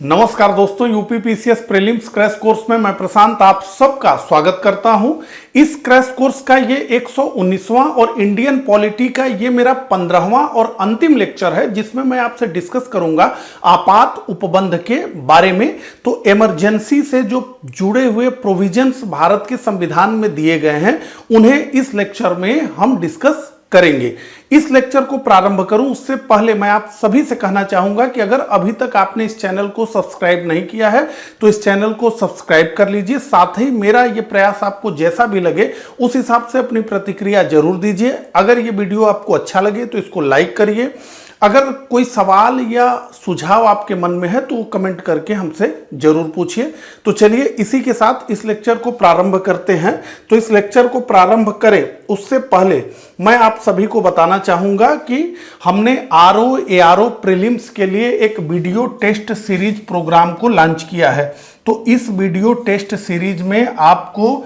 नमस्कार दोस्तों, UPPCS prelims crash course में मैं प्रशांत आप सबका स्वागत करता हूं। इस क्रैश कोर्स का ये 119वां और इंडियन पॉलिटी का ये मेरा 15वां और अंतिम लेक्चर है, जिसमें मैं आपसे डिस्कस करूंगा आपात उपबंध के बारे में। तो इमरजेंसी से जो जुड़े हुए प्रोविजंस भारत के संविधान में दिए गए हैं, उन्हें इस लेक्चर में हम डिस्कस करेंगे। इस लेक्चर को प्रारंभ करूं उससे पहले मैं आप सभी से कहना चाहूंगा कि अगर अभी तक आपने इस चैनल को सब्सक्राइब नहीं किया है तो इस चैनल को सब्सक्राइब कर लीजिए। साथ ही मेरा ये प्रयास आपको जैसा भी लगे उस हिसाब से अपनी प्रतिक्रिया जरूर दीजिए। अगर ये वीडियो आपको अच्छा लगे तो इसको लाइक करिए। अगर कोई सवाल या सुझाव आपके मन में है तो वो कमेंट करके हमसे जरूर पूछिए। तो चलिए इसी के साथ इस लेक्चर को प्रारंभ करते हैं। तो इस लेक्चर को प्रारंभ करें उससे पहले मैं आप सभी को बताना चाहूंगा कि हमने ARO प्रीलिम्स के लिए एक वीडियो टेस्ट सीरीज प्रोग्राम को लॉन्च किया है। तो इस वीडियो टेस्ट सीरीज में आपको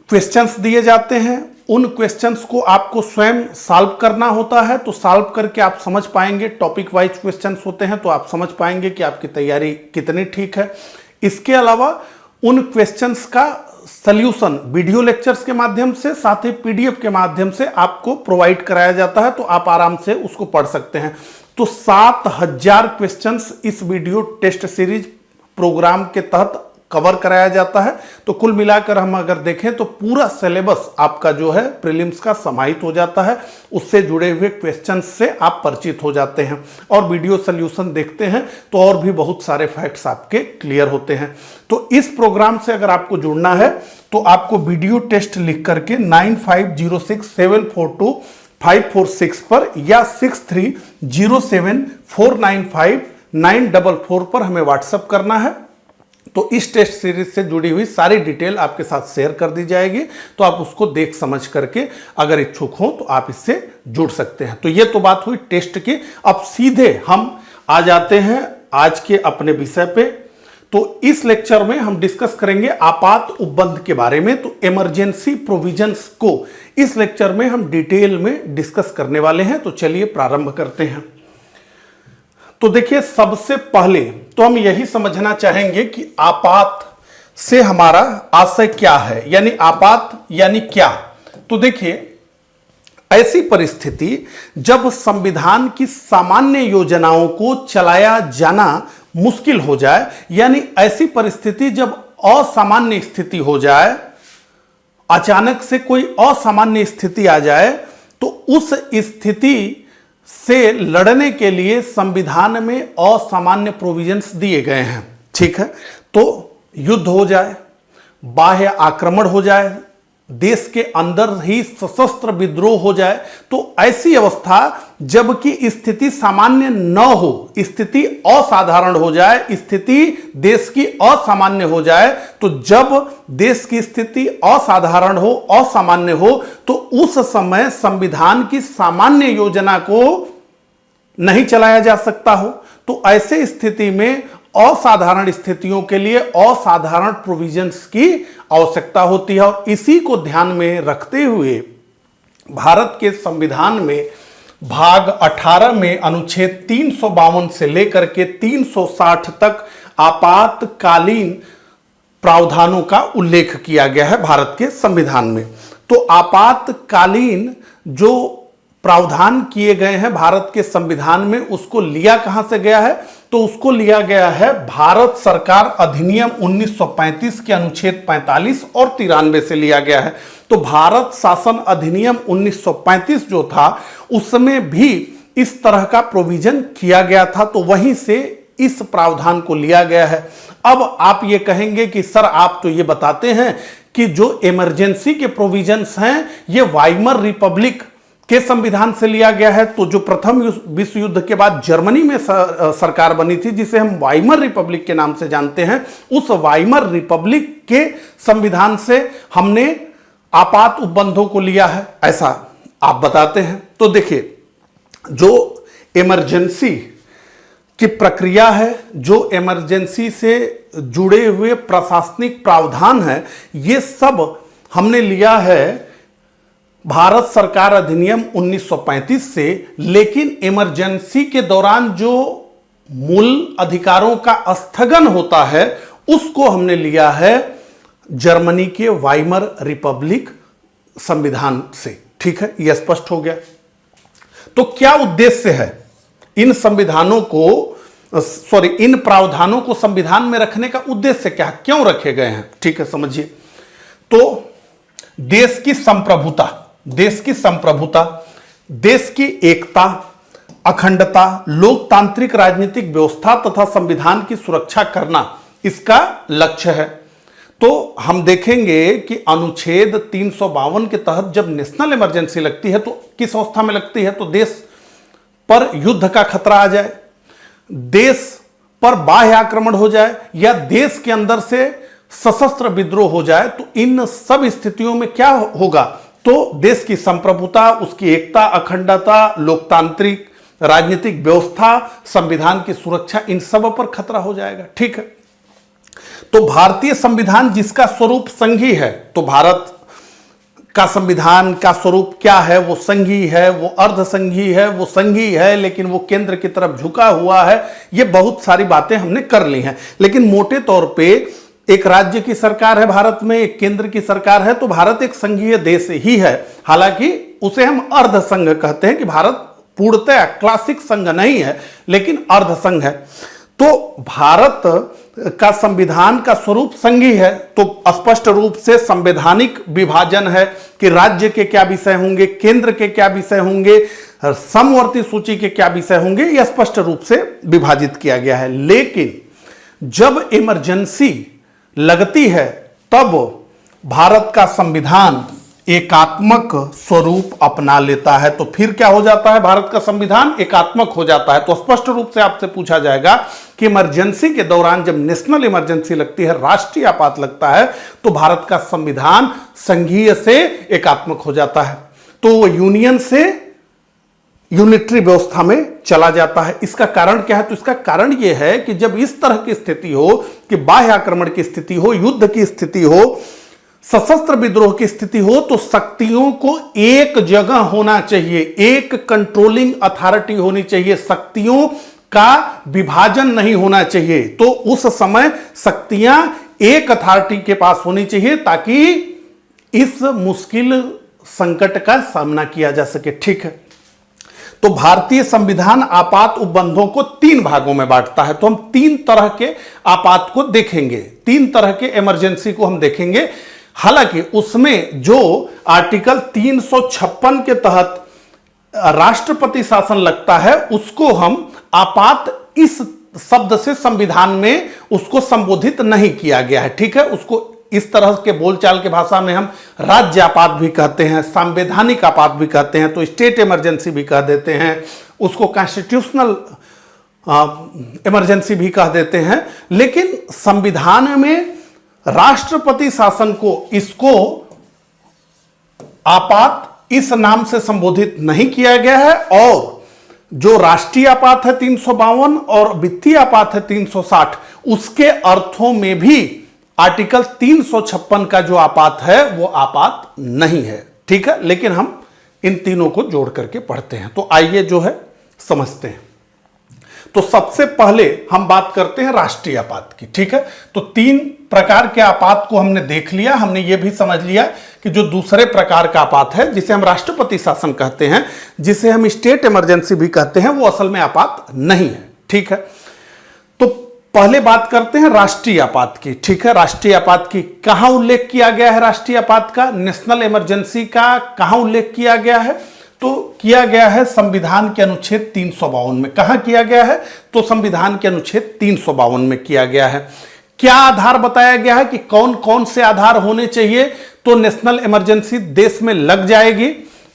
क्वेश्चंस दिए जाते हैं, उन क्वेश्चंस को आपको स्वयं सॉल्व करना होता है। तो सॉल्व करके आप समझ पाएंगे, टॉपिक वाइज क्वेश्चंस होते हैं तो आप समझ पाएंगे कि आपकी तैयारी कितनी ठीक है। इसके अलावा उन क्वेश्चंस का सॉल्यूशन वीडियो लेक्चर्स के माध्यम से, साथ ही PDF के माध्यम से आपको प्रोवाइड कराया जाता है, तो आप आराम से उसको पढ़ सकते हैं। तो 7000 क्वेश्चंस इस वीडियो टेस्ट सीरीज प्रोग्राम के तहत कवर कराया जाता है। तो कुल मिलाकर हम अगर देखें तो पूरा सिलेबस आपका जो है प्रीलिम्स का समाहित हो जाता है। उससे जुड़े हुए क्वेश्चंस से आप परिचित हो जाते हैं और वीडियो सॉल्यूशन देखते हैं तो और भी बहुत सारे फैक्ट्स आपके क्लियर होते हैं। तो इस प्रोग्राम से अगर आपको जुड़ना है तो आपको वीडियो टेस्ट लिख करके 9506742546 पर या 6307495944 पर हमें व्हाट्सएप करना है। तो इस टेस्ट सीरीज से जुड़ी हुई सारी डिटेल आपके साथ शेयर कर दी जाएगी, तो आप उसको देख समझ करके अगर इच्छुक हो तो आप इससे जुड़ सकते हैं। तो ये तो बात हुई टेस्ट की। अब सीधे हम आ जाते हैं आज के अपने विषय पे। तो इस लेक्चर में हम डिस्कस करेंगे आपात उपबंध के बारे में। तो इमरजेंसी प्रोविजंस को इस लेक्चर में हम डिटेल में डिस्कस करने वाले हैं। तो चलिए प्रारंभ करते हैं। तो देखिए, सबसे पहले तो हम यही समझना चाहेंगे कि आपात से हमारा आशय क्या है, यानी आपात यानी क्या। तो देखिए, ऐसी परिस्थिति जब संविधान की सामान्य योजनाओं को चलाया जाना मुश्किल हो जाए, यानी ऐसी परिस्थिति जब असामान्य स्थिति हो जाए, अचानक से कोई असामान्य स्थिति आ जाए, तो उस स्थिति से लड़ने के लिए संविधान में असामान्य प्रोविजंस दिए गए हैं। ठीक है, तो युद्ध हो जाए, बाह्य आक्रमण हो जाए, देश के अंदर ही सशस्त्र विद्रोह हो जाए, तो ऐसी अवस्था जबकि स्थिति सामान्य न हो, स्थिति असाधारण हो जाए, स्थिति देश की असामान्य हो जाए, तो जब देश की स्थिति असाधारण हो, असामान्य हो, तो उस समय संविधान की सामान्य योजना को नहीं चलाया जा सकता हो। तो ऐसे स्थिति में असाधारण स्थितियों के लिए असाधारण प्रोविजंस की आवश्यकता होती है। और इसी को ध्यान में रखते हुए भारत के संविधान में भाग 18 में अनुच्छेद 352 से लेकर के 360 तक आपातकालीन प्रावधानों का उल्लेख किया गया है भारत के संविधान में। तो आपातकालीन जो प्रावधान किए गए हैं भारत के संविधान में, उसको लिया कहां से गया है? तो उसको लिया गया है भारत सरकार अधिनियम 1935 के अनुच्छेद 45 और 93 से लिया गया है। तो भारत शासन अधिनियम 1935 जो था उसमें भी इस तरह का प्रोविजन किया गया था, तो वहीं से इस प्रावधान को लिया गया है। अब आप ये कहेंगे कि सर आप तो ये बताते हैं कि जो इमरजेंसी के प्रोविजंस हैं ये वाइमर रिपब्लिक के संविधान से लिया गया है। तो जो प्रथम विश्व युद्ध के बाद जर्मनी में सरकार बनी थी, जिसे हम वाइमर रिपब्लिक के नाम से जानते हैं, उस वाइमर रिपब्लिक के संविधान से हमने आपात उपबंधों को लिया है, ऐसा आप बताते हैं। तो देखिए, जो इमरजेंसी की प्रक्रिया है, जो इमरजेंसी से जुड़े हुए प्रशासनिक प्रावधान है, ये सब हमने लिया है भारत सरकार अधिनियम 1935 से। लेकिन इमरजेंसी के दौरान जो मूल अधिकारों का स्थगन होता है उसको हमने लिया है जर्मनी के वाइमर रिपब्लिक संविधान से। ठीक है, यह स्पष्ट हो गया। तो क्या उद्देश्य है इन संविधानों को इन प्रावधानों को संविधान में रखने का उद्देश्य क्या है, क्यों रखे गए हैं? ठीक है, समझिए। तो देश की संप्रभुता, देश की एकता, अखंडता, लोकतांत्रिक राजनीतिक व्यवस्था तथा संविधान की सुरक्षा करना इसका लक्ष्य है। तो हम देखेंगे कि अनुच्छेद 352 के तहत जब नेशनल इमरजेंसी लगती है तो किस अवस्था में लगती है? तो देश पर युद्ध का खतरा आ जाए, देश पर बाह्य आक्रमण हो जाए या देश के अंदर से सशस्त्र विद्रोह हो जाए, तो इन सब स्थितियों में क्या होगा? तो देश की संप्रभुता, उसकी एकता, अखंडता, लोकतांत्रिक राजनीतिक व्यवस्था, संविधान की सुरक्षा, इन सब पर खतरा हो जाएगा। ठीक है, तो भारतीय संविधान जिसका स्वरूप संघीय है, तो भारत का संविधान का स्वरूप क्या है? वो संघीय है, वो अर्ध संघीय है, वो संघीय है लेकिन वो केंद्र की तरफ झुका हुआ है। ये बहुत सारी बातें हमने कर ली हैं, लेकिन मोटे तौर पे एक राज्य की सरकार है भारत में, एक केंद्र की सरकार है, तो भारत एक संघीय देश ही है। हालांकि उसे हम अर्ध संघ कहते हैं कि भारत पूर्णतः क्लासिक संघ नहीं है लेकिन अर्ध संघ है। तो भारत का संविधान का स्वरूप संघीय है, तो स्पष्ट रूप से संवैधानिक विभाजन है कि राज्य के क्या विषय होंगे, केंद्र के क्या विषय होंगे, समवर्ती सूची के क्या विषय होंगे, यह स्पष्ट रूप से विभाजित किया गया है। लेकिन जब इमरजेंसी लगती है तब भारत का संविधान एकात्मक स्वरूप अपना लेता है। तो फिर क्या हो जाता है? भारत का संविधान एकात्मक हो जाता है। तो स्पष्ट रूप से आपसे पूछा जाएगा कि इमरजेंसी के दौरान जब नेशनल इमरजेंसी लगती है, राष्ट्रीय आपात लगता है, तो भारत का संविधान संघीय से एकात्मक हो जाता है, तो वो यूनियन से यूनिटरी व्यवस्था में चला जाता है। इसका कारण क्या है? तो इसका कारण यह है कि जब इस तरह की स्थिति हो कि बाह्य आक्रमण की स्थिति हो, युद्ध की स्थिति हो, सशस्त्र विद्रोह की स्थिति हो, तो शक्तियों को एक जगह होना चाहिए, एक कंट्रोलिंग अथॉरिटी होनी चाहिए, शक्तियों का विभाजन नहीं होना चाहिए। तो उस समय शक्तियां एक अथॉरिटी के पास होनी चाहिए ताकि इस मुश्किल संकट का सामना किया जा सके। ठीक है, तो भारतीय संविधान आपात उपबंधों को 3 भागों में बांटता है। तो हम 3 तरह के आपात को देखेंगे, 3 तरह के इमरजेंसी को हम देखेंगे। हालांकि उसमें जो आर्टिकल 356 के तहत राष्ट्रपति शासन लगता है उसको हम आपात इस शब्द से संविधान में उसको संबोधित नहीं किया गया है। ठीक है, उसको इस तरह के बोलचाल के भाषा में हम राज्य आपात भी कहते हैं, संवैधानिक आपात भी कहते हैं, तो स्टेट इमरजेंसी भी कह देते हैं, उसको कॉन्स्टिट्यूशनल इमरजेंसी भी कह देते हैं। लेकिन संविधान में राष्ट्रपति शासन को इसको आपात इस नाम से संबोधित नहीं किया गया है, और जो राष्ट्रीय आपात है 352 और वित्तीय आपात है 360, उसके अर्थों में भी आर्टिकल 356 का जो आपात है वो आपात नहीं है। ठीक है, लेकिन हम इन तीनों को जोड़ करके पढ़ते हैं। तो आइए जो है समझते हैं। तो सबसे पहले हम बात करते हैं राष्ट्रीय आपात की। ठीक है, तो 3 प्रकार के आपात को हमने देख लिया। हमने ये भी समझ लिया कि जो दूसरे प्रकार का आपात है जिसे हम राष्ट्रपति शासन कहते हैं, जिसे हम स्टेट इमरजेंसी भी कहते हैं, वो असल में आपात नहीं है। ठीक है, तो पहले बात करते हैं राष्ट्रीय आपात की। ठीक है, राष्ट्रीय आपात की कहां उल्लेख किया गया है? राष्ट्रीय आपात का, नेशनल इमरजेंसी का कहां उल्लेख किया गया है? तो किया गया है संविधान के अनुच्छेद 352 में। कहां किया गया है? तो संविधान के अनुच्छेद 352 में किया गया है। क्या आधार बताया गया है कि कौन कौन से आधार होने चाहिए तो नेशनल इमरजेंसी देश में लग जाएगी?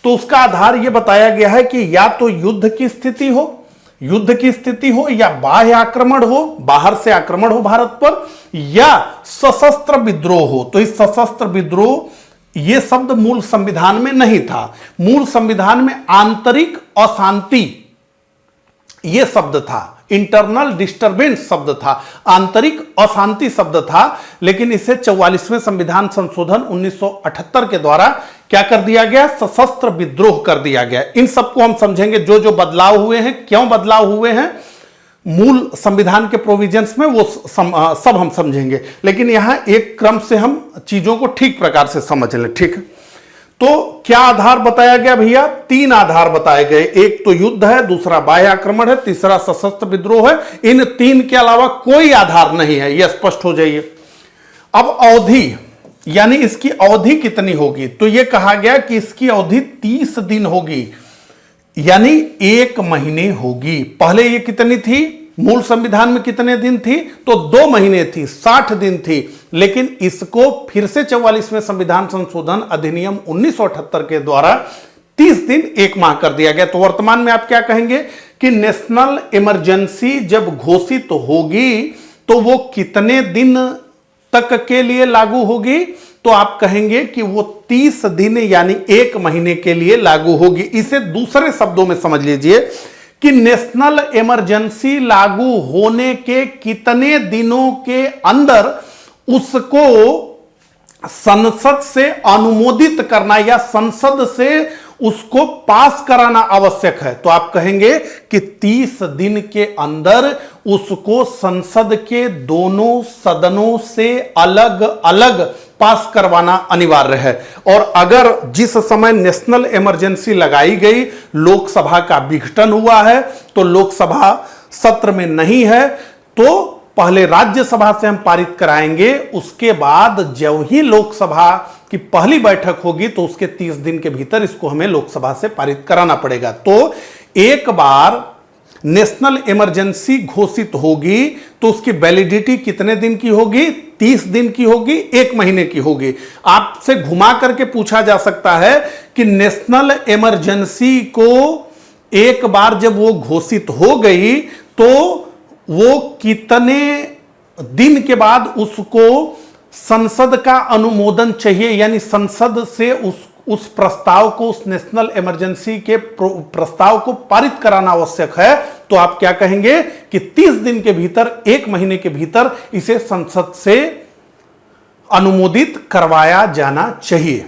तो उसका आधार यह बताया गया है कि या तो युद्ध की स्थिति हो या बाह्य आक्रमण हो, बाहर से आक्रमण हो भारत पर, या सशस्त्र विद्रोह हो। तो इस सशस्त्र विद्रोह यह शब्द मूल संविधान में नहीं था। मूल संविधान में आंतरिक अशांति यह शब्द था, इंटरनल डिस्टरबेंस शब्द था, आंतरिक अशांति शब्द था। लेकिन इसे 44वें संविधान संशोधन 1978 के द्वारा क्या कर दिया गया? सशस्त्र विद्रोह कर दिया गया। इन सबको हम समझेंगे, जो जो बदलाव हुए हैं, क्यों बदलाव हुए हैं, मूल संविधान के प्रोविजंस में वो सब हम समझेंगे, लेकिन यहां एक क्रम से हम चीजों को ठीक प्रकार से समझ लें। ठीक, तो क्या आधार बताया गया भैया? 3 आधार बताए गए। एक तो युद्ध है, दूसरा बाह्य आक्रमण है, तीसरा सशस्त्र विद्रोह है। इन 3 के अलावा कोई आधार नहीं है, यह स्पष्ट हो जाइए। अब अवधि, यानी इसकी अवधि कितनी होगी? तो यह कहा गया कि इसकी अवधि 30 दिन होगी, यानी 1 महीने होगी। पहले ये कितनी थी? मूल संविधान में कितने दिन थी? तो 2 महीने थी, 60 दिन थी। लेकिन इसको फिर से 44वें संविधान संशोधन अधिनियम 1978 के द्वारा 30 दिन 1 माह कर दिया गया। तो वर्तमान में आप क्या कहेंगे कि नेशनल इमरजेंसी जब घोषित होगी तो वो कितने दिन तक के लिए लागू होगी? तो आप कहेंगे कि वो 30 दिन यानी 1 महीने के लिए लागू होगी। इसे दूसरे शब्दों में समझ लीजिए कि नेशनल इमरजेंसी लागू होने के कितने दिनों के अंदर उसको संसद से अनुमोदित करना या संसद से उसको पास कराना आवश्यक है। तो आप कहेंगे कि 30 दिन के अंदर उसको संसद के दोनों सदनों से अलग अलग पास करवाना अनिवार्य है। और अगर जिस समय नेशनल इमरजेंसी लगाई गई लोकसभा का विघटन हुआ है, तो लोकसभा सत्र में नहीं है, तो पहले राज्यसभा से हम पारित कराएंगे। उसके बाद जब ही लोकसभा की पहली बैठक होगी तो उसके 30 दिन के भीतर इसको हमें लोकसभा से पारित कराना पड़ेगा। तो एक बार नेशनल इमरजेंसी घोषित होगी तो उसकी वैलिडिटी कितने दिन की होगी? 30 दिन की होगी, 1 महीने की होगी। आपसे घुमा करके पूछा जा सकता है कि नेशनल इमरजेंसी को एक बार जब वो घोषित हो गई तो वो कितने दिन के बाद उसको संसद का अनुमोदन चाहिए, यानी संसद से उस प्रस्ताव को, उस नेशनल इमरजेंसी के प्रस्ताव को पारित कराना आवश्यक है। तो आप क्या कहेंगे कि 30 दिन के भीतर, 1 महीने के भीतर इसे संसद से अनुमोदित करवाया जाना चाहिए।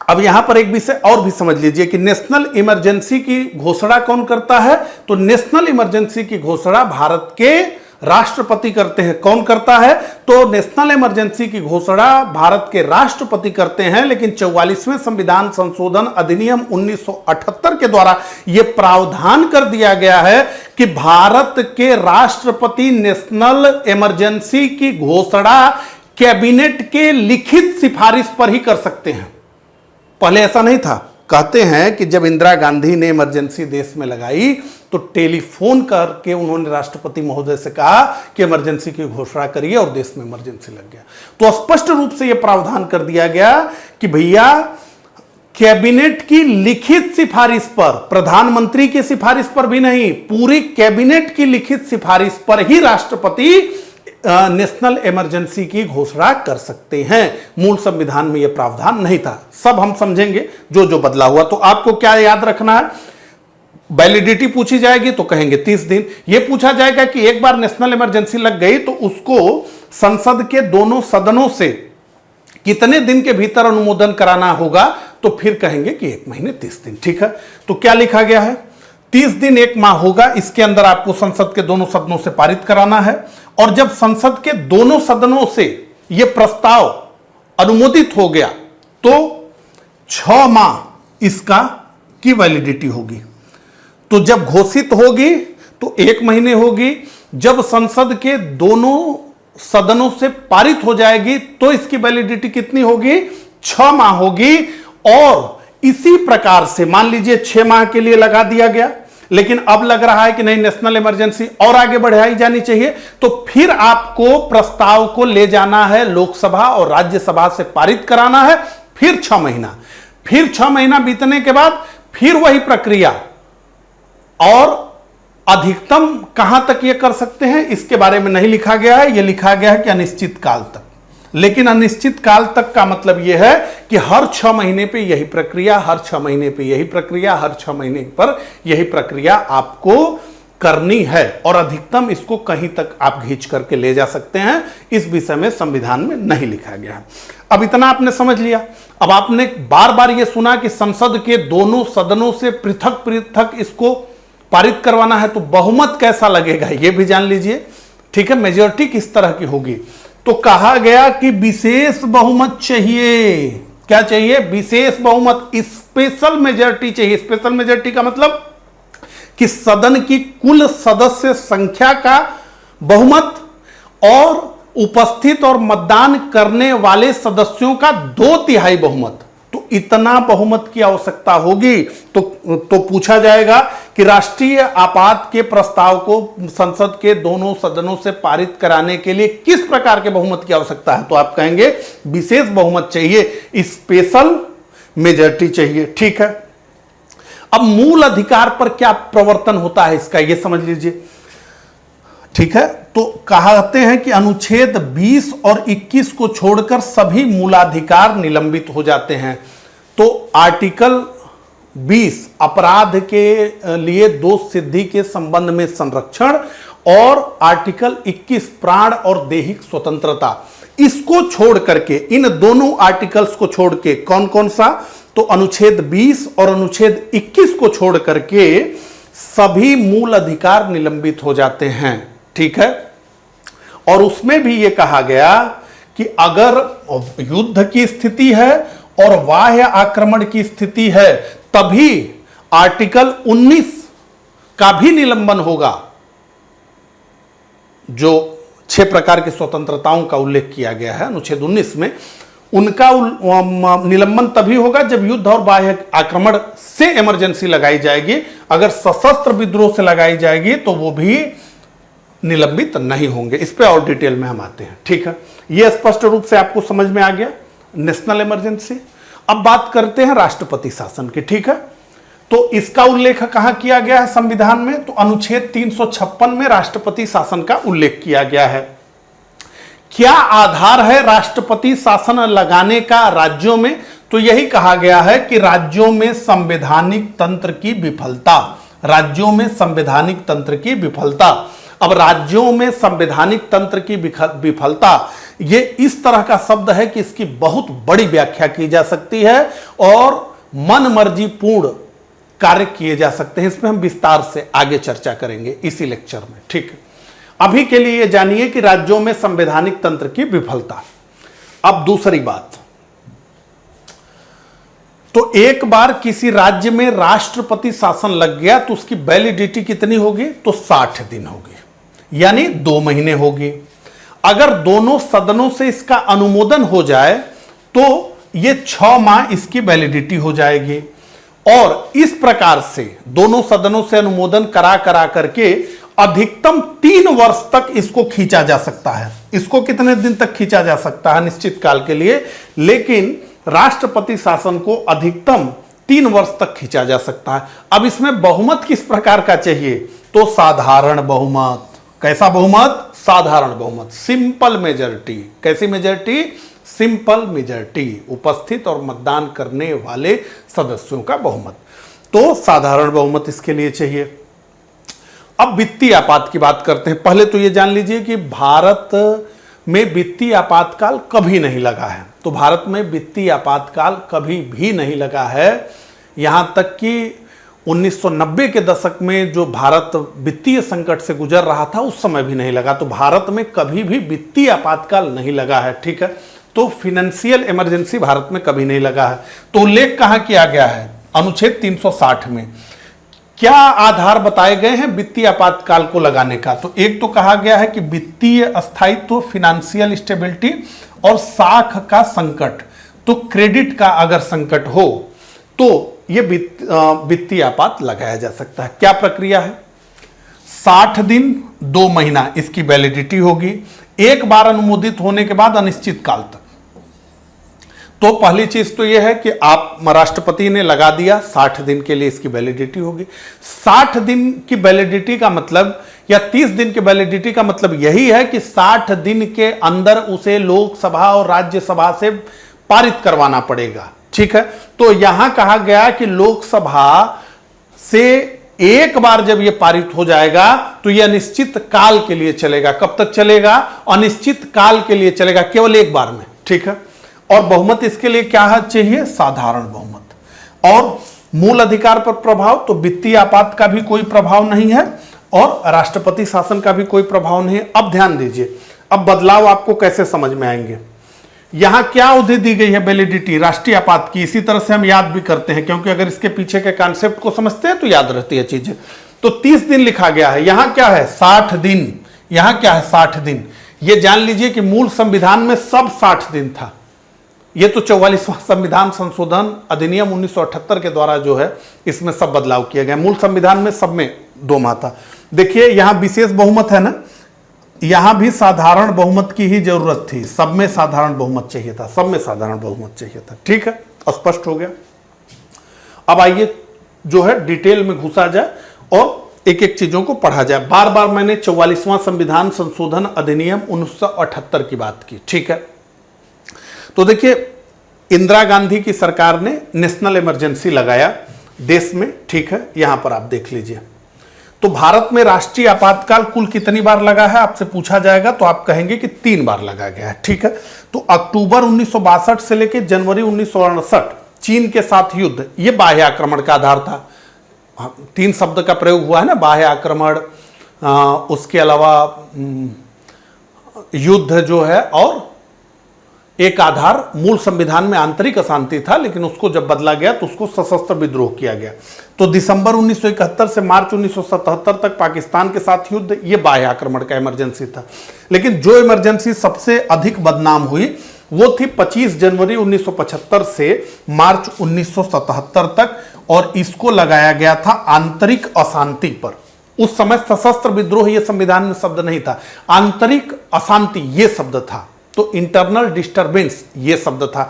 अब यहां पर एक विषय और भी समझ लीजिए कि नेशनल इमरजेंसी की घोषणा कौन करता है? तो नेशनल इमरजेंसी की घोषणा भारत के राष्ट्रपति करते हैं। कौन करता है? तो नेशनल इमरजेंसी की घोषणा भारत के राष्ट्रपति करते हैं। लेकिन 44वें संविधान संशोधन अधिनियम 1978 के द्वारा यह प्रावधान कर दिया गया है कि भारत के राष्ट्रपति नेशनल इमरजेंसी की घोषणा कैबिनेट के लिखित सिफारिश पर ही कर सकते हैं। पहले ऐसा नहीं था। कहते हैं कि जब इंदिरा गांधी ने इमरजेंसी देश में लगाई तो टेलीफोन करके उन्होंने राष्ट्रपति महोदय से कहा कि इमरजेंसी की घोषणा करिए, और देश में इमरजेंसी लग गया। तो स्पष्ट रूप से यह प्रावधान कर दिया गया कि भैया कैबिनेट की लिखित सिफारिश पर, प्रधानमंत्री की सिफारिश पर भी नहीं, पूरी कैबिनेट की लिखित सिफारिश पर ही राष्ट्रपति नेशनल इमरजेंसी की घोषणा कर सकते हैं। मूल संविधान में यह प्रावधान नहीं था। सब हम समझेंगे जो जो बदला हुआ। तो आपको क्या याद रखना है? वैलिडिटी पूछी जाएगी तो कहेंगे 30 दिन। यह पूछा जाएगा कि एक बार नेशनल इमरजेंसी लग गई तो उसको संसद के दोनों सदनों से कितने दिन के भीतर अनुमोदन कराना होगा? तो फिर कहेंगे कि 1 महीने 30 दिन। ठीक है, तो क्या लिखा गया है? 30 दिन 1 माह होगा। इसके अंदर आपको संसद के दोनों सदनों से पारित कराना है, और जब संसद के दोनों सदनों से यह प्रस्ताव अनुमोदित हो गया तो 6 माह इसका की वैलिडिटी होगी। तो जब घोषित होगी तो 1 महीने होगी, जब संसद के दोनों सदनों से पारित हो जाएगी तो इसकी वैलिडिटी कितनी होगी? 6 माह होगी। और इसी प्रकार से मान लीजिए 6 माह के लिए लगा दिया गया, लेकिन अब लग रहा है कि नहीं, नेशनल इमरजेंसी और आगे बढ़ाई जानी चाहिए, तो फिर आपको प्रस्ताव को ले जाना है लोकसभा और राज्यसभा से पारित कराना है। फिर 6 महीना, फिर 6 महीना बीतने के बाद फिर वही प्रक्रिया। और अधिकतम कहां तक यह कर सकते हैं इसके बारे में नहीं लिखा गया है। यह लिखा गया है कि अनिश्चित काल तक। लेकिन अनिश्चित काल तक का मतलब यह है कि हर 6 महीने पे यही प्रक्रिया, हर 6 महीने पे यही प्रक्रिया, हर 6 महीने पर यही प्रक्रिया आपको करनी है। और अधिकतम इसको कहीं तक आप खींच करके ले जा सकते हैं। इस विषय में संविधान में नहीं लिखा गया है। अब इतना आपने समझ लिया। अब आपने बार बार यह सुना कि संसद के दोनों सदनों से पृथक पृथक इसको पारित करवाना है तो बहुमत कैसा लगेगा ये भी जान लीजिए, ठीक है। मेजॉरिटी किस तरह की होगी, तो कहा गया कि विशेष बहुमत चाहिए। क्या चाहिए? विशेष बहुमत, स्पेशल मेजॉरिटी चाहिए। स्पेशल मेजॉरिटी का मतलब कि सदन की कुल सदस्य संख्या का बहुमत और उपस्थित और मतदान करने वाले सदस्यों का 2/3 बहुमत। तो इतना बहुमत की आवश्यकता होगी तो पूछा जाएगा कि राष्ट्रीय आपात के प्रस्ताव को संसद के दोनों सदनों से पारित कराने के लिए किस प्रकार के बहुमत की आवश्यकता है, तो आप कहेंगे विशेष बहुमत चाहिए, स्पेशल मेजॉरिटी चाहिए, ठीक है। अब मूल अधिकार पर क्या प्रवर्तन होता है इसका, यह समझ लीजिए, ठीक है। तो कहते हैं कि अनुच्छेद 20 और 21 को छोड़कर सभी मूलाधिकार निलंबित हो जाते हैं। तो आर्टिकल 20 अपराध के लिए दोष सिद्धि के संबंध में संरक्षण और आर्टिकल 21 प्राण और दैहिक स्वतंत्रता, इसको छोड़ करके, इन दोनों आर्टिकल्स को छोड़ के, कौन कौन सा, तो अनुच्छेद 20 और अनुच्छेद 21 को छोड़ करके सभी मूल अधिकार निलंबित हो जाते हैं, ठीक है। और उसमें भी यह कहा गया कि अगर युद्ध की स्थिति है और बाह्य आक्रमण की स्थिति है तभी आर्टिकल 19 का भी निलंबन होगा। जो 6 प्रकार की स्वतंत्रताओं का उल्लेख किया गया है अनुच्छेद 19 में, उनका निलंबन तभी होगा जब युद्ध और बाह्य आक्रमण से इमरजेंसी लगाई जाएगी। अगर सशस्त्र विद्रोह से लगाई जाएगी तो वो भी निलंबित नहीं होंगे। इस पे और डिटेल में हम आते हैं, ठीक है। यह स्पष्ट रूप से आपको समझ में आ गया नेशनल इमरजेंसी। अब बात करते हैं राष्ट्रपति शासन की, ठीक है। तो इसका उल्लेख कहां किया गया है संविधान में, तो अनुच्छेद 356 में राष्ट्रपति शासन का उल्लेख किया गया है। क्या आधार है राष्ट्रपति शासन लगाने का राज्यों में, तो यही कहा गया है कि राज्यों में संवैधानिक तंत्र की विफलता, राज्यों में संवैधानिक तंत्र की विफलता। अब राज्यों में संवैधानिक तंत्र की विफलता, ये इस तरह का शब्द है कि इसकी बहुत बड़ी व्याख्या की जा सकती है और मनमर्जी पूर्ण कार्य किए जा सकते हैं। इसमें हम विस्तार से आगे चर्चा करेंगे इसी लेक्चर में, ठीक है। अभी के लिए ये जानिए कि राज्यों में संवैधानिक तंत्र की विफलता। अब दूसरी बात, तो एक बार किसी राज्य में राष्ट्रपति शासन लग गया तो उसकी वैलिडिटी कितनी होगी, तो 60 दिन होगी, यानी 2 महीने होगी। अगर दोनों सदनों से इसका अनुमोदन हो जाए तो ये 6 माह इसकी वैलिडिटी हो जाएगी। और इस प्रकार से दोनों सदनों से अनुमोदन करा करके अधिकतम 3 वर्ष तक इसको खींचा जा सकता है। इसको कितने दिन तक खींचा जा सकता है, निश्चित काल के लिए, लेकिन राष्ट्रपति शासन को अधिकतम 3 वर्ष तक खींचा जा सकता है। अब इसमें बहुमत किस प्रकार का चाहिए, तो साधारण बहुमत। कैसा बहुमत, साधारण बहुमत, सिंपल मेजॉरिटी। कैसी मेजॉरिटी, सिंपल मेजॉरिटी, उपस्थित और मतदान करने वाले सदस्यों का बहुमत। तो साधारण बहुमत इसके लिए चाहिए। अब वित्तीय आपात की बात करते हैं। पहले तो ये जान लीजिए कि भारत में वित्तीय आपातकाल कभी नहीं लगा है। तो भारत में वित्तीय आपातकाल कभी भी नहीं लगा है, यहां तक कि 1990 के दशक में जो भारत वित्तीय संकट से गुजर रहा था उस समय भी नहीं लगा। तो भारत में कभी भी वित्तीय आपातकाल नहीं लगा है, ठीक है। तो फाइनेंशियल इमरजेंसी भारत में कभी नहीं लगा है। तो उल्लेख कहां किया गया है, अनुच्छेद 360 में। क्या आधार बताए गए हैं वित्तीय आपातकाल को लगाने का, तो एक तो कहा गया है कि वित्तीय अस्थायित्व, फाइनेंशियल स्टेबिलिटी और साख का संकट, तो क्रेडिट का अगर संकट हो तो यह वित्तीय आपात लगाया जा सकता है। क्या प्रक्रिया है, 60 दिन 2 महीना इसकी वैलिडिटी होगी, एक बार अनुमोदित होने के बाद अनिश्चित काल तक। तो पहली चीज तो यह है कि आप राष्ट्रपति ने लगा दिया, 60 दिन के लिए इसकी वैलिडिटी होगी। 60 दिन की वैलिडिटी का मतलब या 30 दिन की वैलिडिटी का मतलब यही है कि 60 दिन के अंदर उसे लोकसभा और राज्यसभा से पारित करवाना पड़ेगा, ठीक है। तो यहां कहा गया कि लोकसभा से एक बार जब यह पारित हो जाएगा तो यह अनिश्चित काल के लिए चलेगा। कब तक चलेगा, अनिश्चित काल के लिए चलेगा, केवल एक बार में, ठीक है। और बहुमत इसके लिए क्या है चाहिए, साधारण बहुमत। और मूल अधिकार पर प्रभाव, तो वित्तीय आपात का भी कोई प्रभाव नहीं है और राष्ट्रपति शासन का भी कोई प्रभाव नहीं है। अब ध्यान दीजिए, अब बदलाव आपको कैसे समझ में आएंगे। यहां क्या अवधि दी गई है वैलिडिटी राष्ट्रीय आपात की, इसी तरह से हम याद भी करते हैं, क्योंकि अगर इसके पीछे के कॉन्सेप्ट को समझते हैं तो याद रहती है चीजें। तो 30 दिन लिखा गया है, यहां क्या है 60 दिन, यहां क्या है 60 दिन। यह जान लीजिए कि मूल संविधान में सब 60 दिन था। यह तो 44वां संविधान संशोधन अधिनियम 1978 के द्वारा जो है इसमें सब बदलाव किया गया। मूल संविधान में सब में 2 माह था। देखिए यहां विशेष बहुमत है ना, यहां भी साधारण बहुमत की ही जरूरत थी, सब में साधारण बहुमत चाहिए था, सब में साधारण बहुमत चाहिए था। ठीक है, स्पष्ट हो गया। अब आइए जो है डिटेल में घुसा जाए और एक एक चीजों को पढ़ा जाए। बार बार मैंने 44वां संविधान संशोधन अधिनियम 1978 की बात की। ठीक है, तो देखिए इंदिरा गांधी की सरकार ने नेशनल इमरजेंसी लगाया देश में। ठीक है, यहां पर आप देख लीजिए। तो भारत में राष्ट्रीय आपातकाल कुल कितनी बार लगा है आपसे पूछा जाएगा, तो आप कहेंगे कि 3 बार लगा गया है। ठीक है, तो अक्टूबर 1962 से लेकर जनवरी 1968 चीन के साथ युद्ध, यह बाह्य आक्रमण का आधार था। 3 शब्द का प्रयोग हुआ है ना, बाह्य आक्रमण, उसके अलावा युद्ध जो है, और एक आधार मूल संविधान में आंतरिक अशांति था, लेकिन उसको जब बदला गया तो उसको सशस्त्र विद्रोह किया गया। तो दिसंबर 1971 से मार्च 1977 तक पाकिस्तान के साथ युद्ध, ये बाह्य आक्रमण का इमरजेंसी था। लेकिन जो इमरजेंसी सबसे अधिक बदनाम हुई वो थी 25 जनवरी 1975 से मार्च 1977 तक, और इसको लगाया गया था आंतरिक अशांति पर। उस समय सशस्त्र विद्रोह ये संविधान में शब्द नहीं था, आंतरिक अशांति ये शब्द था। तो इंटरनल डिस्टर्बेंस ये शब्द था।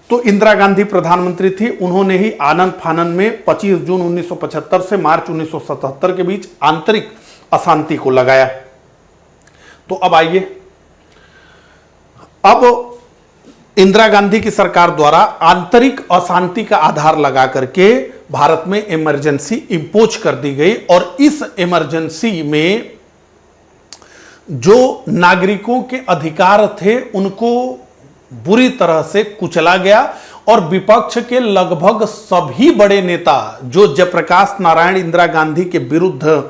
तो इंदिरा गांधी प्रधानमंत्री थी, उन्होंने ही आनन फानन में 25 जून 1975 से मार्च 1977 के बीच आंतरिक अशांति को लगाया। तो अब आइए, अब इंदिरा गांधी की सरकार द्वारा आंतरिक अशांति का आधार लगा करके भारत में इमरजेंसी इंपोज कर दी गई, और इस इमरजेंसी में जो नागरिकों के अधिकार थे उनको बुरी तरह से कुचला गया, और विपक्ष के लगभग सभी बड़े नेता जो जयप्रकाश नारायण इंदिरा गांधी के विरुद्ध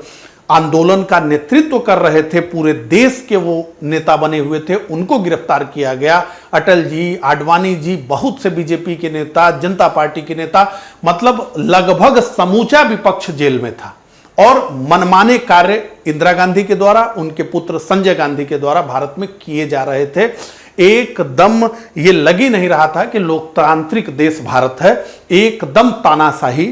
आंदोलन का नेतृत्व कर रहे थे, पूरे देश के वो नेता बने हुए थे, उनको गिरफ्तार किया गया। अटल जी, आडवाणी जी, बहुत से बीजेपी के नेता, जनता पार्टी के नेता, मतलब लगभग समूचा विपक्ष जेल में था। और मनमाने कार्य इंदिरा गांधी के द्वारा, उनके पुत्र संजय गांधी के द्वारा भारत में किए जा रहे थे। एकदम ये लग ही नहीं रहा था कि लोकतांत्रिक देश भारत है, एकदम तानाशाही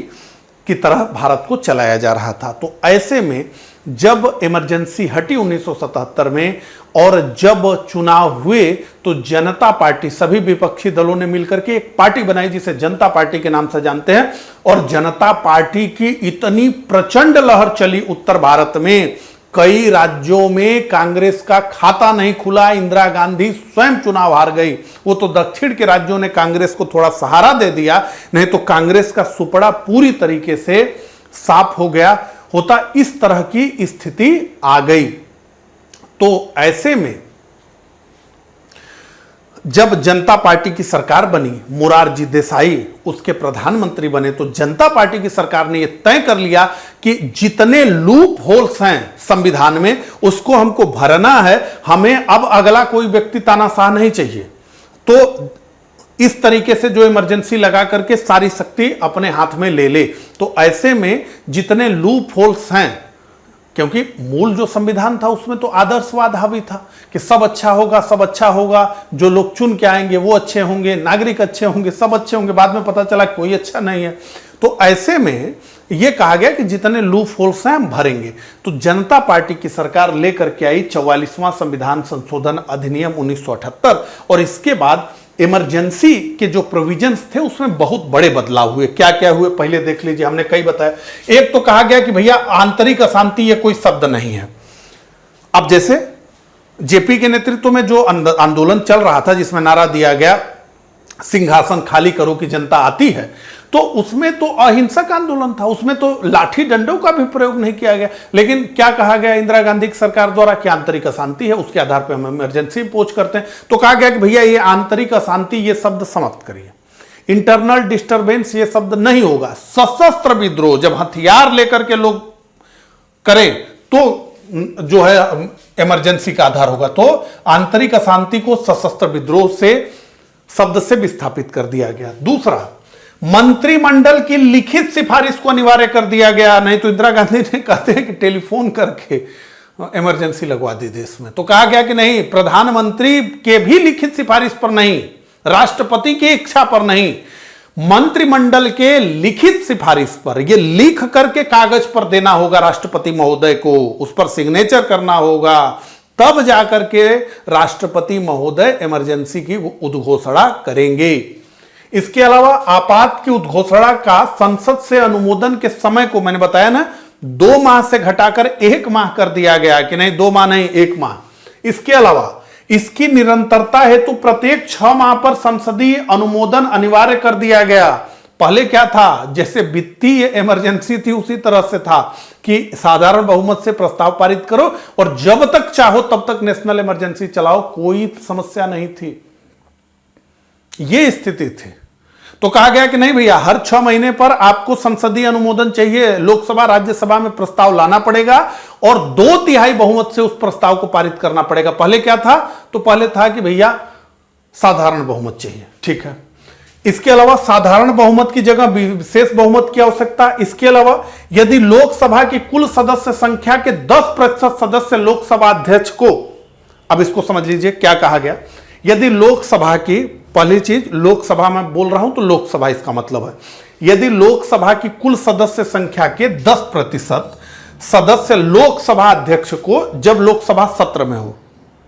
की तरह भारत को चलाया जा रहा था। तो ऐसे में जब इमरजेंसी हटी 1977 में, और जब चुनाव हुए, तो जनता पार्टी, सभी विपक्षी दलों ने मिलकर के एक पार्टी बनाई जिसे जनता पार्टी के नाम से जानते हैं, और जनता पार्टी की इतनी प्रचंड लहर चली उत्तर भारत में, कई राज्यों में कांग्रेस का खाता नहीं खुला, इंदिरा गांधी स्वयं चुनाव हार गई। वो तो दक्षिण के राज्यों ने कांग्रेस को थोड़ा सहारा दे दिया, नहीं तो कांग्रेस का सुपड़ा पूरी तरीके से साफ हो गया होता। इस तरह की स्थिति आ गई। तो ऐसे में जब जनता पार्टी की सरकार बनी, मोरारजी देसाई उसके प्रधानमंत्री बने, तो जनता पार्टी की सरकार ने यह तय कर लिया कि जितने लूप होल्स हैं संविधान में उसको हमको भरना है, हमें अब अगला कोई व्यक्ति तानाशाह नहीं चाहिए। तो इस तरीके से जो इमरजेंसी लगा करके सारी शक्ति अपने हाथ में ले ले। तो ऐसे में जितने लूप होल्स हैं, क्योंकि मूल जो संविधान था उसमें तो आदर्शवाद हावी था कि सब अच्छा होगा, सब अच्छा होगा, जो लोग चुन के आएंगे वो अच्छे होंगे, नागरिक अच्छे होंगे, सब अच्छे होंगे। बाद में पता चला कोई अच्छा नहीं है। तो ऐसे में यह कहा गया कि जितने लूप होल्स हैं हम भरेंगे। तो जनता पार्टी की सरकार लेकर के आई 44वां संविधान संशोधन अधिनियम 1978, और इसके बाद इमरजेंसी के जो प्रोविजंस थे उसमें बहुत बड़े बदलाव हुए। क्या क्या हुए पहले देख लीजिए, हमने कई बताया। एक तो कहा गया कि भैया आंतरिक अशांति ये कोई शब्द नहीं है। अब जैसे जेपी के नेतृत्व में जो आंदोलन चल रहा था, जिसमें नारा दिया गया सिंहासन खाली करो कि जनता आती है, तो उसमें तो अहिंसक आंदोलन था, उसमें तो लाठी डंडों का भी प्रयोग नहीं किया गया। लेकिन क्या कहा गया इंदिरा गांधी की सरकार द्वारा कि आंतरिक अशांति है, उसके आधार पर हम इमरजेंसी इंपोज करते हैं। तो कहा गया कि भैया ये आंतरिक अशांति ये शब्द समाप्त करिए, इंटरनल डिस्टरबेंस ये शब्द नहीं होगा। सशस्त्र विद्रोह जब हथियार लेकर के लोग करें तो जो है इमरजेंसी का आधार होगा। तो आंतरिक अशांति को सशस्त्र विद्रोह से शब्द से विस्थापित कर दिया गया। दूसरा, मंत्रिमंडल की लिखित सिफारिश को अनिवार्य कर दिया गया। नहीं तो इंदिरा गांधी ने कहते हैं कि टेलीफोन करके इमरजेंसी लगवा दी देश में, तो कहा गया कि नहीं, प्रधानमंत्री के भी लिखित सिफारिश पर नहीं, राष्ट्रपति की इच्छा पर नहीं, मंत्रिमंडल के लिखित सिफारिश पर, ये लिख करके कागज पर देना होगा राष्ट्रपति महोदय को, उस पर सिग्नेचर करना होगा, तब जाकर के राष्ट्रपति महोदय इमरजेंसी की उद्घोषणा करेंगे। इसके अलावा आपात की उद्घोषणा का संसद से अनुमोदन के समय को मैंने बताया ना, 2 माह से घटाकर 1 माह कर दिया गया कि नहीं 2 माह नहीं 1 माह। इसके अलावा इसकी निरंतरता हेतु प्रत्येक 6 माह पर संसदीय अनुमोदन अनिवार्य कर दिया गया। पहले क्या था, जैसे वित्तीय इमरजेंसी थी उसी तरह से था कि साधारण बहुमत से प्रस्ताव पारित करो और जब तक चाहो तब तक नेशनल इमरजेंसी चलाओ, कोई समस्या नहीं थी, ये स्थिति थी। तो कहा गया कि नहीं भैया, हर 6 महीने पर आपको संसदीय अनुमोदन चाहिए, लोकसभा राज्यसभा में प्रस्ताव लाना पड़ेगा और 2/3 बहुमत से उस प्रस्ताव को पारित करना पड़ेगा। पहले क्या था, तो पहले था कि भैया साधारण बहुमत चाहिए, ठीक है। इसके अलावा साधारण बहुमत की जगह विशेष बहुमत की आवश्यकता। इसके अलावा यदि लोकसभा की कुल सदस्य संख्या के 10% सदस्य लोकसभा अध्यक्ष को, अब इसको समझ लीजिए क्या कहा गया, यदि लोकसभा की, पहली चीज लोकसभा में बोल रहा हूं तो लोकसभा इसका मतलब है, यदि लोकसभा की कुल सदस्य संख्या के 10% सदस्य लोकसभा अध्यक्ष को, जब लोकसभा सत्र में हो,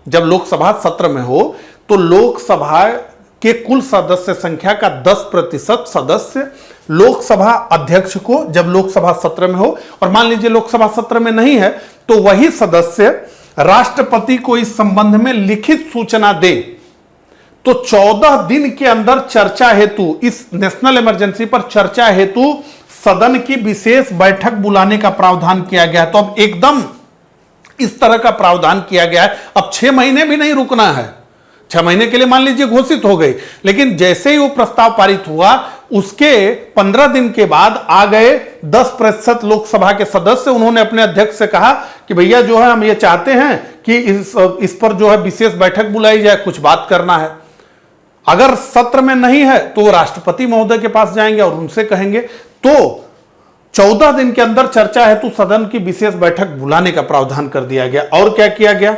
जब लोकसभा सत्र में हो तो लोकसभा के कुल सदस्य संख्या का 10% सदस्य लोकसभा अध्यक्ष को, जब लोकसभा सत्र में हो, और मान लीजिए लोकसभा सत्र में नहीं है तो वही सदस्य राष्ट्रपति को इस संबंध में लिखित सूचना दे, तो 14 दिन के अंदर चर्चा हेतु, इस नेशनल इमरजेंसी पर चर्चा हेतु सदन की विशेष बैठक बुलाने का प्रावधान किया गया। तो अब एकदम इस तरह का प्रावधान किया गया है। अब 6 महीने भी नहीं रुकना है, 6 महीने के लिए मान लीजिए घोषित हो गई, लेकिन जैसे ही वो प्रस्ताव पारित हुआ उसके 15 दिन के बाद आ गए 10% लोकसभा के सदस्य, उन्होंने अपने अध्यक्ष से कहा कि भैया जो है हम ये चाहते हैं कि इस पर जो है विशेष बैठक बुलाई जाए, कुछ बात करना है। अगर सत्र में नहीं है तो वो राष्ट्रपति महोदय के पास जाएंगे और उनसे कहेंगे। तो 14 दिन के अंदर चर्चा हेतु सदन की विशेष बैठक बुलाने का प्रावधान कर दिया गया। और क्या किया गया,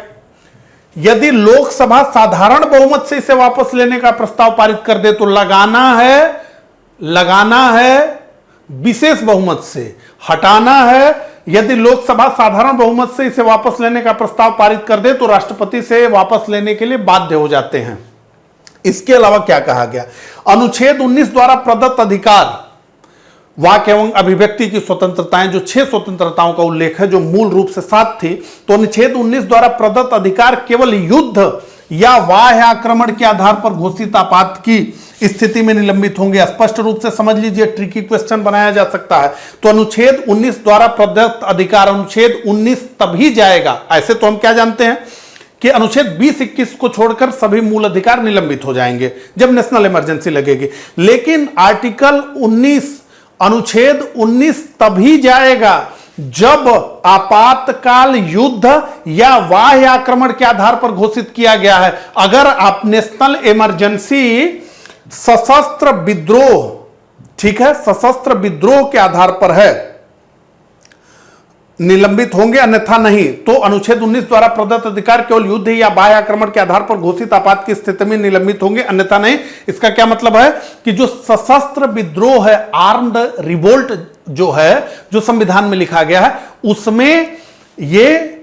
यदि लोकसभा साधारण बहुमत से इसे वापस लेने का प्रस्ताव पारित कर दे तो लगाना है विशेष बहुमत से, हटाना है, यदि लोकसभा साधारण बहुमत से इसे वापस लेने का प्रस्ताव पारित कर दे तो राष्ट्रपति से वापस लेने के लिए बाध्य हो जाते हैं। इसके अलावा क्या कहा गया, अनुच्छेद 19 द्वारा प्रदत्त अधिकार, वाक्य एवं अभिव्यक्ति की स्वतंत्रताएं, जो 6 स्वतंत्रताओं का उल्लेख है जो मूल रूप से 7 थी, तो अनुच्छेद 19 द्वारा प्रदत्त अधिकार केवल युद्ध या बाह्य आक्रमण के आधार पर घोषित आपात की स्थिति में निलंबित होंगे। स्पष्ट रूप से समझ लीजिए, ट्रिकी क्वेश्चन बनाया जा सकता है। तो अनुच्छेद 19 द्वारा प्रदत्त अधिकार, अनुच्छेद 19 तभी जाएगा, ऐसे तो हम क्या जानते हैं कि अनुच्छेद 20-21 को छोड़कर सभी मूल अधिकार निलंबित हो जाएंगे जब नेशनल इमरजेंसी लगेगी। लेकिन आर्टिकल 19, अनुच्छेद 19 तभी जाएगा जब आपातकाल युद्ध या बाह्य आक्रमण के आधार पर घोषित किया गया है। अगर आप नेशनल इमरजेंसी सशस्त्र विद्रोह, ठीक है, सशस्त्र विद्रोह के आधार पर है, निलंबित होंगे, अन्यथा नहीं। तो अनुच्छेद 19 द्वारा प्रदत्त अधिकार केवल युद्ध या बाह्य आक्रमण के आधार पर घोषित आपात की स्थिति में निलंबित होंगे, अन्यथा नहीं। इसका क्या मतलब है कि जो सशस्त्र विद्रोह है, आर्म्ड रिवोल्ट जो है, जो संविधान में लिखा गया है, उसमें ये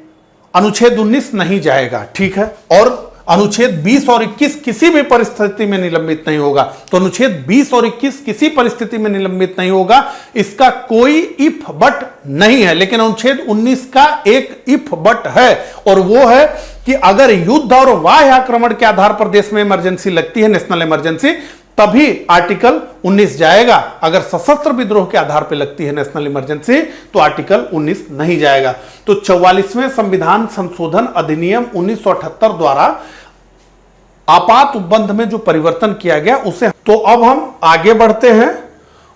अनुच्छेद 19 नहीं जाएगा, ठीक है। और अनुच्छेद 20 और 21 किसी भी परिस्थिति में निलंबित नहीं होगा। तो अनुच्छेद 20 और 21 किसी परिस्थिति में निलंबित नहीं होगा, इसका कोई इफ बट नहीं है। लेकिन अनुच्छेद 19 का एक इफ बट है, और वो है कि अगर युद्ध और बाह्य आक्रमण के आधार पर देश में इमरजेंसी लगती है, नेशनल इमरजेंसी, तभी आर्टिकल 19 जाएगा। अगर सशस्त्र विद्रोह के आधार पर लगती है नेशनल इमरजेंसी तो आर्टिकल 19 नहीं जाएगा। तो 44वें संविधान संशोधन अधिनियम 1978 द्वारा आपात उपबंध में जो परिवर्तन किया गया उसे। तो अब हम आगे बढ़ते हैं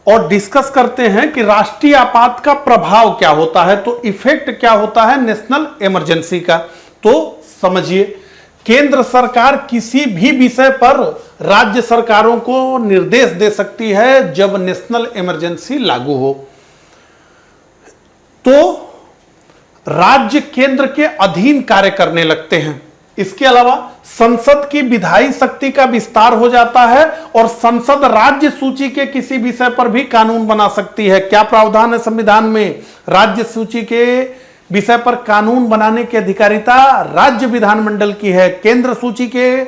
और डिस्कस करते हैं कि राष्ट्रीय आपात का प्रभाव क्या होता है, तो इफेक्ट क्या होता है नेशनल इमरजेंसी का। तो समझिए, केंद्र सरकार किसी भी विषय पर राज्य सरकारों को निर्देश दे सकती है जब नेशनल इमरजेंसी लागू हो, तो राज्य केंद्र के अधीन कार्य करने लगते हैं। इसके अलावा संसद की विधायी शक्ति का विस्तार हो जाता है और संसद राज्य सूची के किसी विषय पर भी कानून बना सकती है। क्या प्रावधान है संविधान में? राज्य सूची के विषय पर कानून बनाने की अधिकारिता राज्य विधानमंडल की है, केंद्र सूची के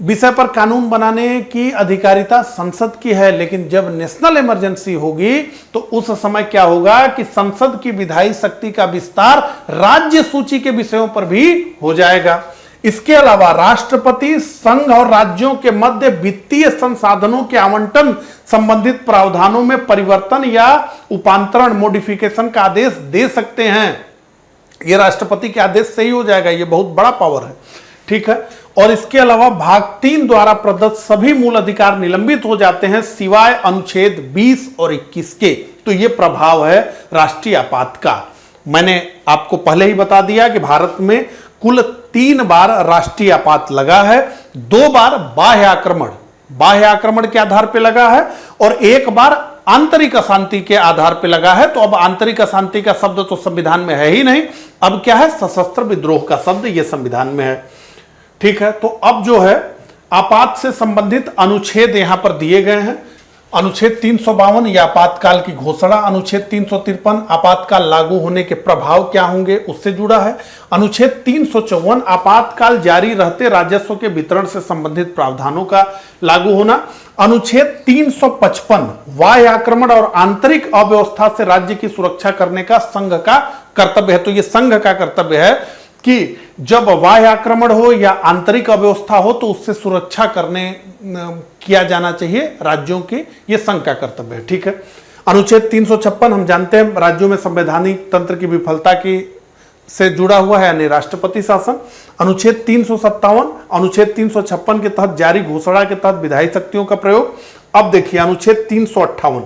विषय पर कानून बनाने की अधिकारिता संसद की है। लेकिन जब नेशनल इमरजेंसी होगी तो उस समय क्या होगा कि संसद की विधायी शक्ति का विस्तार राज्य सूची के विषयों पर भी हो जाएगा। इसके अलावा राष्ट्रपति संघ और राज्यों के मध्य वित्तीय संसाधनों के आवंटन संबंधित प्रावधानों में परिवर्तन या उपांतरण मॉडिफिकेशन का आदेश दे सकते हैं। यह राष्ट्रपति के आदेश से ही हो जाएगा, यह बहुत बड़ा पावर है, ठीक है। और इसके अलावा भाग 3 द्वारा प्रदत्त सभी मूल अधिकार निलंबित हो जाते हैं सिवाय अनुच्छेद 20 और 21 के। तो यह प्रभाव है राष्ट्रीय आपात का। मैंने आपको पहले ही बता दिया कि भारत में कुल 3 बार राष्ट्रीय आपात लगा है, 2 बार बाह्य आक्रमण के आधार पर लगा है और 1 बार आंतरिक अशांति के आधार पर लगा है। तो अब आंतरिक अशांति का शब्द तो संविधान में है ही नहीं, अब क्या है, सशस्त्र विद्रोह का शब्द यह संविधान में है, ठीक है। तो अब जो है आपात से संबंधित अनुच्छेद यहां पर दिए गए हैं। अनुच्छेद 352 या आपातकाल की घोषणा, अनुच्छेद 353 आपातकाल लागू होने के प्रभाव क्या होंगे उससे जुड़ा है। अनुच्छेद 354 आपातकाल जारी रहते राजस्व के वितरण से संबंधित प्रावधानों का लागू होना। अनुच्छेद 355 बाह्य आक्रमण और आंतरिक अव्यवस्था से राज्य की सुरक्षा करने का संघ का कर्तव्य है। तो यह संघ का कर्तव्य है कि जब बाह्य आक्रमण हो या आंतरिक अव्यवस्था हो तो उससे सुरक्षा किया जाना चाहिए राज्यों की, यह संघ का कर्तव्य है, ठीक है। अनुच्छेद 356 हम जानते हैं राज्यों में संवैधानिक तंत्र की विफलता से जुड़ा हुआ है, यानी राष्ट्रपति शासन। अनुच्छेद 357 अनुच्छेद 356 के तहत जारी घोषणा के तहत विधायी शक्तियों का प्रयोग। अब देखिए अनुच्छेद 358,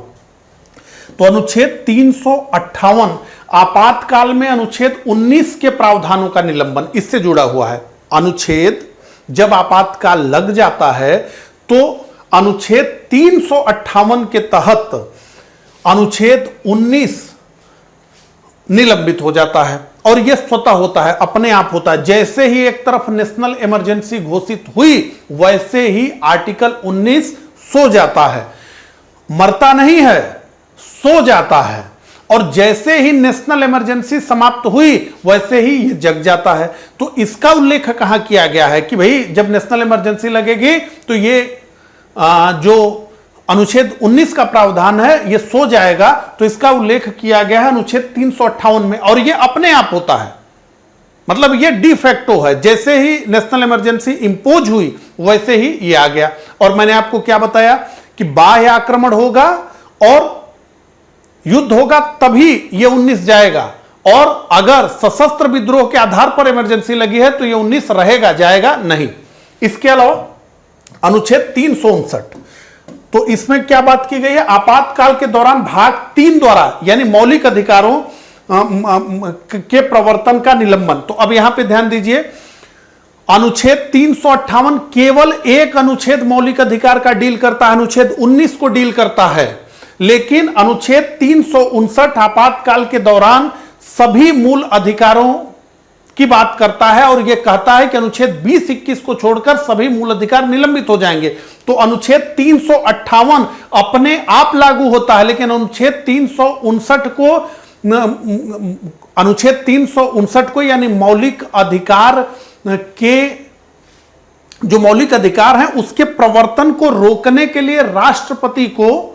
तो अनुच्छेद 358 आपातकाल में अनुच्छेद 19 के प्रावधानों का निलंबन, इससे जुड़ा हुआ है। अनुच्छेद जब आपातकाल लग जाता है तो अनुच्छेद 358 के तहत अनुच्छेद 19 निलंबित हो जाता है और यह स्वतः होता है, अपने आप होता है। जैसे ही एक तरफ नेशनल इमरजेंसी घोषित हुई वैसे ही आर्टिकल 19 सो जाता है, मरता नहीं है, सो जाता है। और जैसे ही नेशनल इमरजेंसी समाप्त हुई वैसे ही यह जग जाता है। तो इसका उल्लेख कहां किया गया है कि भाई जब नेशनल इमरजेंसी लगेगी तो ये जो अनुच्छेद 19 का प्रावधान है यह सो जाएगा। तो इसका उल्लेख किया गया है अनुच्छेद 358 में और यह अपने आप होता है, मतलब यह डिफैक्टो है। जैसे ही नेशनल इमरजेंसी इंपोज हुई वैसे ही यह आ गया। और मैंने आपको क्या बताया कि बाह्य आक्रमण होगा और युद्ध होगा तभी यह 19 जाएगा, और अगर सशस्त्र विद्रोह के आधार पर इमरजेंसी लगी है तो यह 19 रहेगा, जाएगा नहीं। इसके अलावा अनुच्छेद 359, तो इसमें क्या बात की गई है, आपातकाल के दौरान भाग 3 द्वारा यानी मौलिक अधिकारों के प्रवर्तन का निलंबन। तो अब यहां पे ध्यान दीजिए, अनुच्छेद 358 केवल एक अनुच्छेद मौलिक अधिकार का डील करता है, अनुच्छेद 19 को डील करता है। लेकिन अनुच्छेद 359 आपातकाल के दौरान सभी मूल अधिकारों की बात करता है और यह कहता है कि अनुच्छेद 20-21 को छोड़कर सभी मूल अधिकार निलंबित हो जाएंगे। तो अनुच्छेद 358 अपने आप लागू होता है, लेकिन अनुच्छेद 359 को यानी मौलिक अधिकार के जो मौलिक अधिकार हैं उसके प्रवर्तन को रोकने के लिए राष्ट्रपति को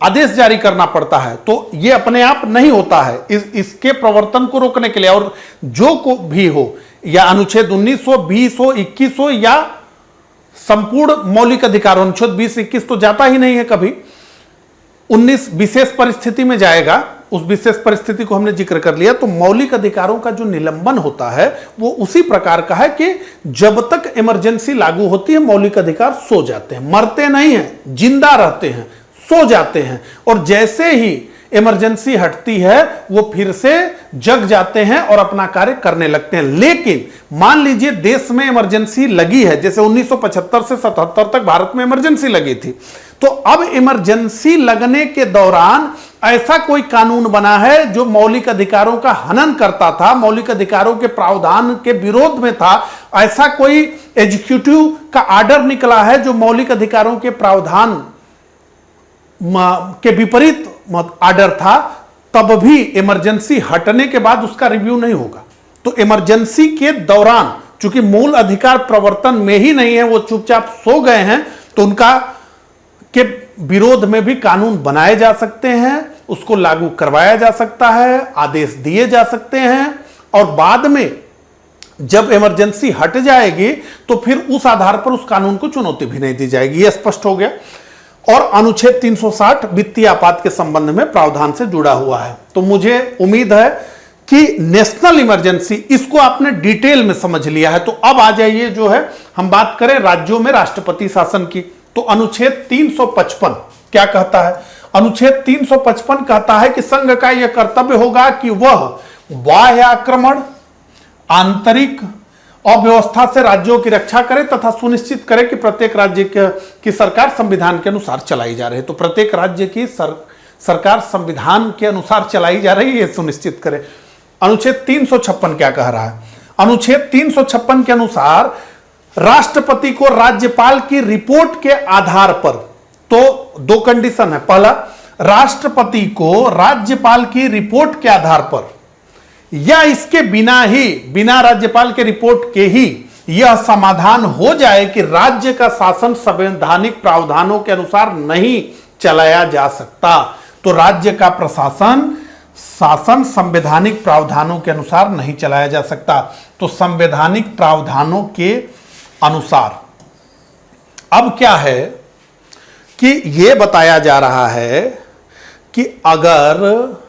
आदेश जारी करना पड़ता है। तो यह अपने आप नहीं होता है, इसके प्रवर्तन को रोकने के लिए। और जो को भी हो, या अनुच्छेद 19 हो, 20 हो, 21 हो, या संपूर्ण मौलिक अधिकार, अनुच्छेद 20-21 तो जाता ही नहीं है कभी, 19 विशेष परिस्थिति में जाएगा, उस विशेष परिस्थिति को हमने जिक्र कर लिया। तो मौलिक अधिकारों का जो निलंबन होता है वो उसी प्रकार का है कि जब तक इमरजेंसी लागू होती है मौलिक अधिकार सो जाते हैं, मरते नहीं हैं, जिंदा रहते हैं, सो जाते हैं, और जैसे ही इमरजेंसी हटती है वो फिर से जग जाते हैं और अपना कार्य करने लगते हैं। लेकिन मान लीजिए देश में इमरजेंसी लगी है, जैसे 1975 से 77 तक भारत में इमरजेंसी लगी थी, तो अब इमरजेंसी लगने के दौरान ऐसा कोई कानून बना है जो मौलिक अधिकारों का हनन करता था, मौलिक अधिकारों के प्रावधान के विरोध में था, ऐसा कोई एग्जीक्यूटिव का आर्डर निकला है जो मौलिक अधिकारों के प्रावधान के विपरीत आर्डर था, तब भी इमरजेंसी हटने के बाद उसका रिव्यू नहीं होगा। तो इमरजेंसी के दौरान चूंकि मूल अधिकार प्रवर्तन में ही नहीं है, वो चुपचाप सो गए हैं, तो उनका के विरोध में भी कानून बनाए जा सकते हैं, उसको लागू करवाया जा सकता है, आदेश दिए जा सकते हैं, और बाद में जब इमरजेंसी हट जाएगी तो फिर उस आधार पर उस कानून को चुनौती भी नहीं दी जाएगी। यह स्पष्ट हो गया। और अनुच्छेद 360 वित्तीय आपात के संबंध में प्रावधान से जुड़ा हुआ है। तो मुझे उम्मीद है कि नेशनल इमरजेंसी, इसको आपने डिटेल में समझ लिया है। तो अब आ जाइए, जो है हम बात करें राज्यों में राष्ट्रपति शासन की। तो अनुच्छेद 355 क्या कहता है? अनुच्छेद 355 कहता है कि संघ का यह कर्तव्य होगा कि वह बाह्य आक्रमण, आंतरिक अव्यवस्था से राज्यों की रक्षा करे तथा सुनिश्चित करे कि प्रत्येक राज्य की सरकार संविधान के अनुसार चलाई जा रही है। तो प्रत्येक राज्य की सरकार संविधान के अनुसार चलाई जा रही है, सुनिश्चित करे। अनुच्छेद 356 क्या कह रहा है? अनुच्छेद 356 के अनुसार राष्ट्रपति को राज्यपाल की रिपोर्ट के आधार पर, तो दो कंडीशन है। पहला, राष्ट्रपति को राज्यपाल की रिपोर्ट के आधार पर या इसके बिना ही, बिना राज्यपाल के रिपोर्ट के ही यह समाधान हो जाए कि राज्य का शासन संवैधानिक प्रावधानों के अनुसार नहीं चलाया जा सकता। तो राज्य का शासन संवैधानिक प्रावधानों के अनुसार नहीं चलाया जा सकता। तो संवैधानिक प्रावधानों के अनुसार अब क्या है कि यह बताया जा रहा है कि अगर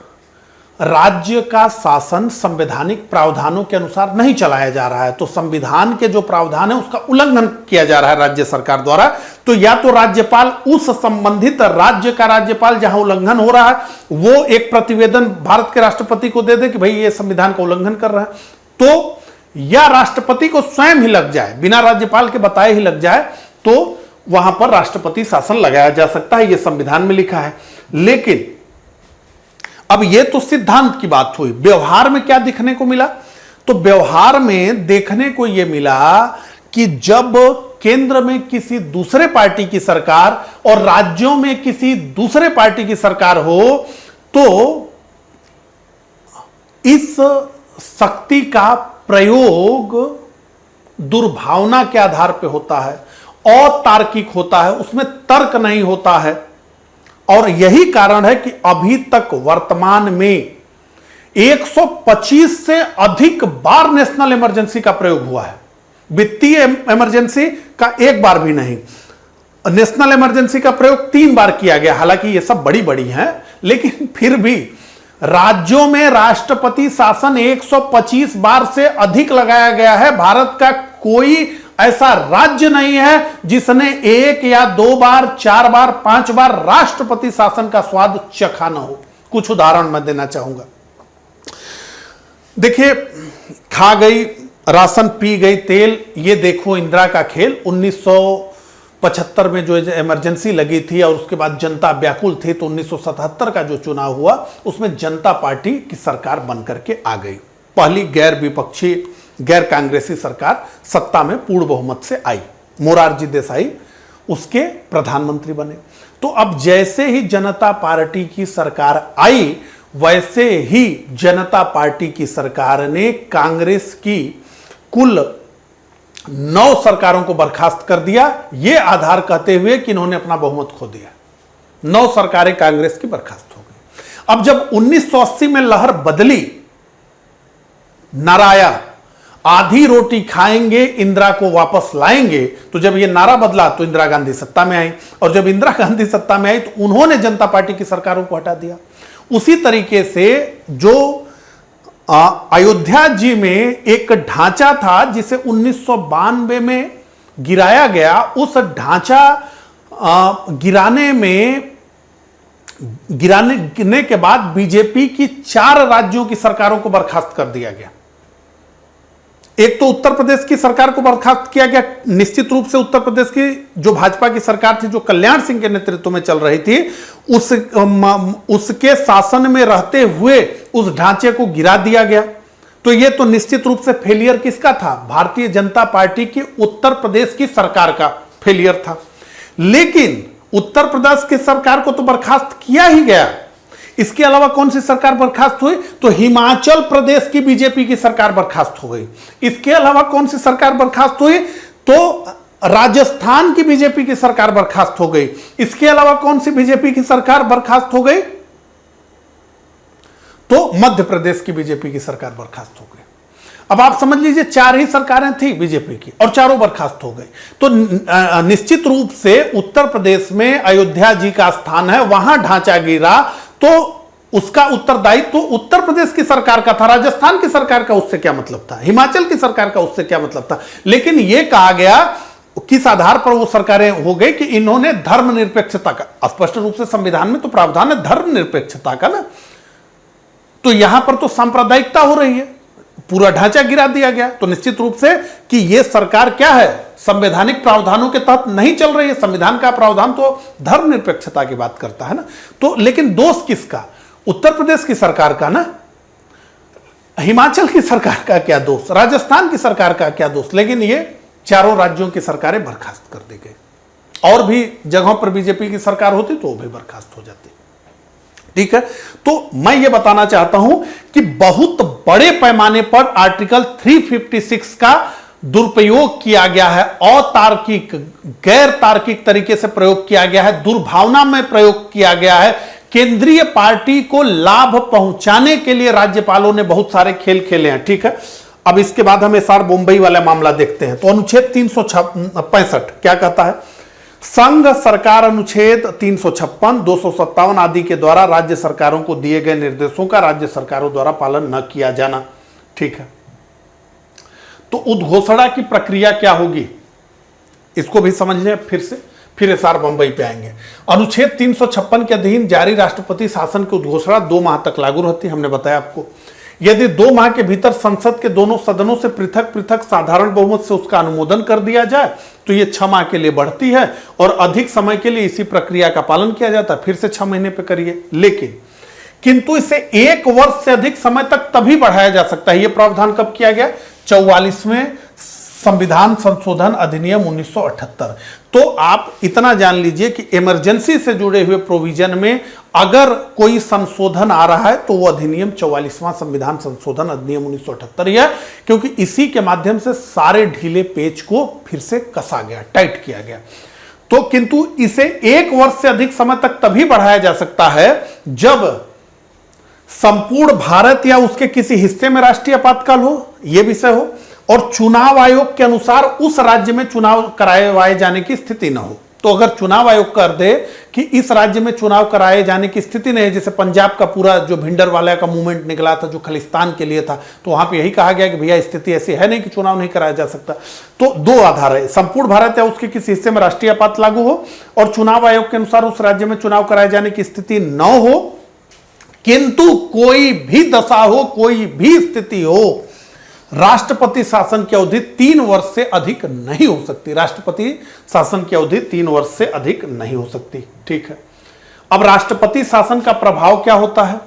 राज्य का शासन संवैधानिक प्रावधानों के अनुसार नहीं चलाया जा रहा है, तो संविधान के जो प्रावधान है उसका उल्लंघन किया जा रहा है राज्य सरकार द्वारा, तो या तो राज्यपाल उस संबंधित राज्य का राज्यपाल जहां उल्लंघन हो रहा है वो एक प्रतिवेदन भारत के राष्ट्रपति को दे दे कि भाई ये संविधान का उल्लंघन कर रहा है, तो या राष्ट्रपति को स्वयं ही लग जाए, बिना राज्यपाल के बताए ही लग जाए, तो वहां पर राष्ट्रपति शासन लगाया जा सकता है। यह संविधान में लिखा है। लेकिन अब यह तो सिद्धांत की बात हुई। व्यवहार में क्या देखने को मिला? तो व्यवहार में देखने को यह मिला कि जब केंद्र में किसी दूसरे पार्टी की सरकार और राज्यों में किसी दूसरे पार्टी की सरकार हो, तो इस शक्ति का प्रयोग दुर्भावना के आधार पर होता है, अतार्किक होता है, उसमें तर्क नहीं होता है। और यही कारण है कि अभी तक वर्तमान में 125 से अधिक बार नेशनल इमरजेंसी का प्रयोग हुआ है। वित्तीय इमरजेंसी का एक बार भी नहीं, नेशनल इमरजेंसी का प्रयोग 3 बार किया गया। हालांकि ये सब बड़ी बड़ी हैं, लेकिन फिर भी राज्यों में राष्ट्रपति शासन 125 बार से अधिक लगाया गया है। भारत का कोई ऐसा राज्य नहीं है जिसने 1 या 2 बार, 4 बार, 5 बार राष्ट्रपति शासन का स्वाद चखा न हो। कुछ उदाहरण मैं देना चाहूंगा। देखिए, खा गई राशन, पी गई तेल, ये देखो इंदिरा का खेल। 1975 में जो इमरजेंसी लगी थी और उसके बाद जनता व्याकुल थी, तो 1977 का जो चुनाव हुआ उसमें जनता पार्टी की सरकार बनकर के आ गई। पहली गैर विपक्षी, गैर कांग्रेसी सरकार सत्ता में पूर्ण बहुमत से आई। मोरारजी देसाई उसके प्रधानमंत्री बने। तो अब जैसे ही जनता पार्टी की सरकार आई, वैसे ही जनता पार्टी की सरकार ने कांग्रेस की कुल 9 सरकारों को बर्खास्त कर दिया, यह आधार कहते हुए कि इन्होंने अपना बहुमत खो दिया। 9 सरकारें कांग्रेस की बर्खास्त हो गई। अब जब 1980 में लहर बदली, नारा आया, आधी रोटी खाएंगे, इंदिरा को वापस लाएंगे, तो जब यह नारा बदला तो इंदिरा गांधी सत्ता में आई। और जब इंदिरा गांधी सत्ता में आई तो उन्होंने जनता पार्टी की सरकारों को हटा दिया। उसी तरीके से जो अयोध्या जी में एक ढांचा था जिसे 1992 में गिराया गया, उस ढांचा गिराने के बाद बीजेपी की 4 राज्यों की सरकारों को बर्खास्त कर दिया गया। एक तो उत्तर प्रदेश की सरकार को बर्खास्त किया गया, निश्चित रूप से उत्तर प्रदेश की जो भाजपा की सरकार थी, जो कल्याण सिंह के नेतृत्व में चल रही थी, उसके शासन में रहते हुए उस ढांचे को गिरा दिया गया। तो यह तो निश्चित रूप से फेलियर किसका था? भारतीय जनता पार्टी की उत्तर प्रदेश की सरकार का फेलियर था। लेकिन उत्तर प्रदेश की सरकार को तो बर्खास्त किया ही गया, इसके अलावा कौन सी सरकार बर्खास्त हुई? तो हिमाचल प्रदेश की बीजेपी की सरकार बर्खास्त हो गई। इसके अलावा कौन सी सरकार बर्खास्त हुई? तो राजस्थान की बीजेपी की सरकार बर्खास्त हो गई। इसके अलावा कौन सी बीजेपी की सरकार बर्खास्त हो गई? तो मध्य प्रदेश की बीजेपी की सरकार बर्खास्त हो गई। अब आप समझ लीजिए 4 ही सरकारें थी बीजेपी की और चारों बर्खास्त हो गई। तो निश्चित रूप से उत्तर प्रदेश में अयोध्या जी का स्थान है, वहां ढांचा गिरा तो उसका उत्तरदायित्व तो उत्तर प्रदेश की सरकार का था। राजस्थान की सरकार का उससे क्या मतलब था? हिमाचल की सरकार का उससे क्या मतलब था? लेकिन यह कहा गया किस आधार पर वो सरकारें हो गई कि इन्होंने धर्मनिरपेक्षता का, स्पष्ट रूप से संविधान में तो प्रावधान है धर्मनिरपेक्षता का ना, तो यहां पर तो सांप्रदायिकता हो रही है, पूरा ढांचा गिरा दिया गया। तो निश्चित रूप से कि यह सरकार क्या है, संवैधानिक प्रावधानों के तहत नहीं चल रही है। संविधान का प्रावधान तो धर्मनिरपेक्षता की बात करता है ना। तो लेकिन दोष किसका? उत्तर प्रदेश की सरकार का ना, हिमाचल की सरकार का क्या दोष, राजस्थान की सरकार का क्या दोष? लेकिन ये चारों राज्यों की सरकारें बर्खास्त कर दी गई। और भी जगहों पर बीजेपी की सरकार होती तो वो भी बर्खास्त हो जाती। ठीक है, तो मैं ये बताना चाहता हूं कि बहुत बड़े पैमाने पर आर्टिकल 356 का दुरुपयोग किया गया है, अतार्किक गैर तार्किक तरीके से प्रयोग किया गया है, दुर्भावना में प्रयोग किया गया है। केंद्रीय पार्टी को लाभ पहुंचाने के लिए राज्यपालों ने बहुत सारे खेल खेले हैं। ठीक है, अब इसके बाद हम एसआर मुंबई वाला मामला देखते हैं। तो अनुच्छेद 365 क्या कहता है? संघ सरकार अनुच्छेद 356, 257 आदि के द्वारा राज्य सरकारों को दिए गए निर्देशों का राज्य सरकारों द्वारा पालन न किया जाना। ठीक है, तो उद्घोषणा की प्रक्रिया क्या होगी इसको भी समझ लें फिर एसआर बंबई पे आएंगे। अनुच्छेद 356 के अधीन जारी राष्ट्रपति शासन की उद्घोषणा 2 माह तक लागू रहती है। हमने बताया आपको, यदि 2 माह के भीतर संसद के दोनों सदनों से पृथक पृथक साधारण बहुमत से उसका अनुमोदन कर दिया जाए तो यह 6 माह के लिए बढ़ती है और अधिक समय के लिए इसी प्रक्रिया का पालन किया जाता है। फिर से 6 महीने पे करिए। लेकिन किंतु इसे 1 वर्ष से अधिक समय तक तभी बढ़ाया जा सकता है। यह प्रावधान कब किया गया? 44वें संविधान संशोधन अधिनियम 1978। तो आप इतना जान लीजिए कि इमरजेंसी से जुड़े हुए प्रोविजन में अगर कोई संशोधन आ रहा है तो वो अधिनियम 44वां संविधान संशोधन अधिनियम 1978 है, क्योंकि इसी के माध्यम से सारे ढीले पेच को फिर से कसा गया, टाइट किया गया। तो किंतु इसे 1 वर्ष से अधिक समय तक तभी बढ़ाया जा सकता है जब संपूर्ण भारत या उसके किसी हिस्से में राष्ट्रीय आपातकाल हो, यह विषय हो, और चुनाव आयोग के अनुसार उस राज्य में चुनाव कराए जाने की स्थिति न हो। तो अगर चुनाव आयोग कर दे कि इस राज्य में चुनाव कराए जाने की स्थिति नहीं है, जैसे पंजाब का पूरा जो भिंडरवाला का मूवमेंट निकला था जो खलिस्तान के लिए था, तो वहां पे यही कहा गया कि भैया स्थिति ऐसी है नहीं कि चुनाव नहीं कराया जा सकता। तो 2 आधार है, संपूर्ण भारत या उसके किसी हिस्से में राष्ट्रीय आपात लागू हो और चुनाव आयोग के अनुसार उस राज्य में चुनाव कराए जाने की स्थिति न हो, किंतु कोई भी दशा हो, कोई भी स्थिति हो, राष्ट्रपति शासन की अवधि 3 वर्ष से अधिक नहीं हो सकती। राष्ट्रपति शासन की अवधि 3 वर्ष से अधिक नहीं हो सकती। ठीक है, अब राष्ट्रपति शासन का प्रभाव क्या होता है?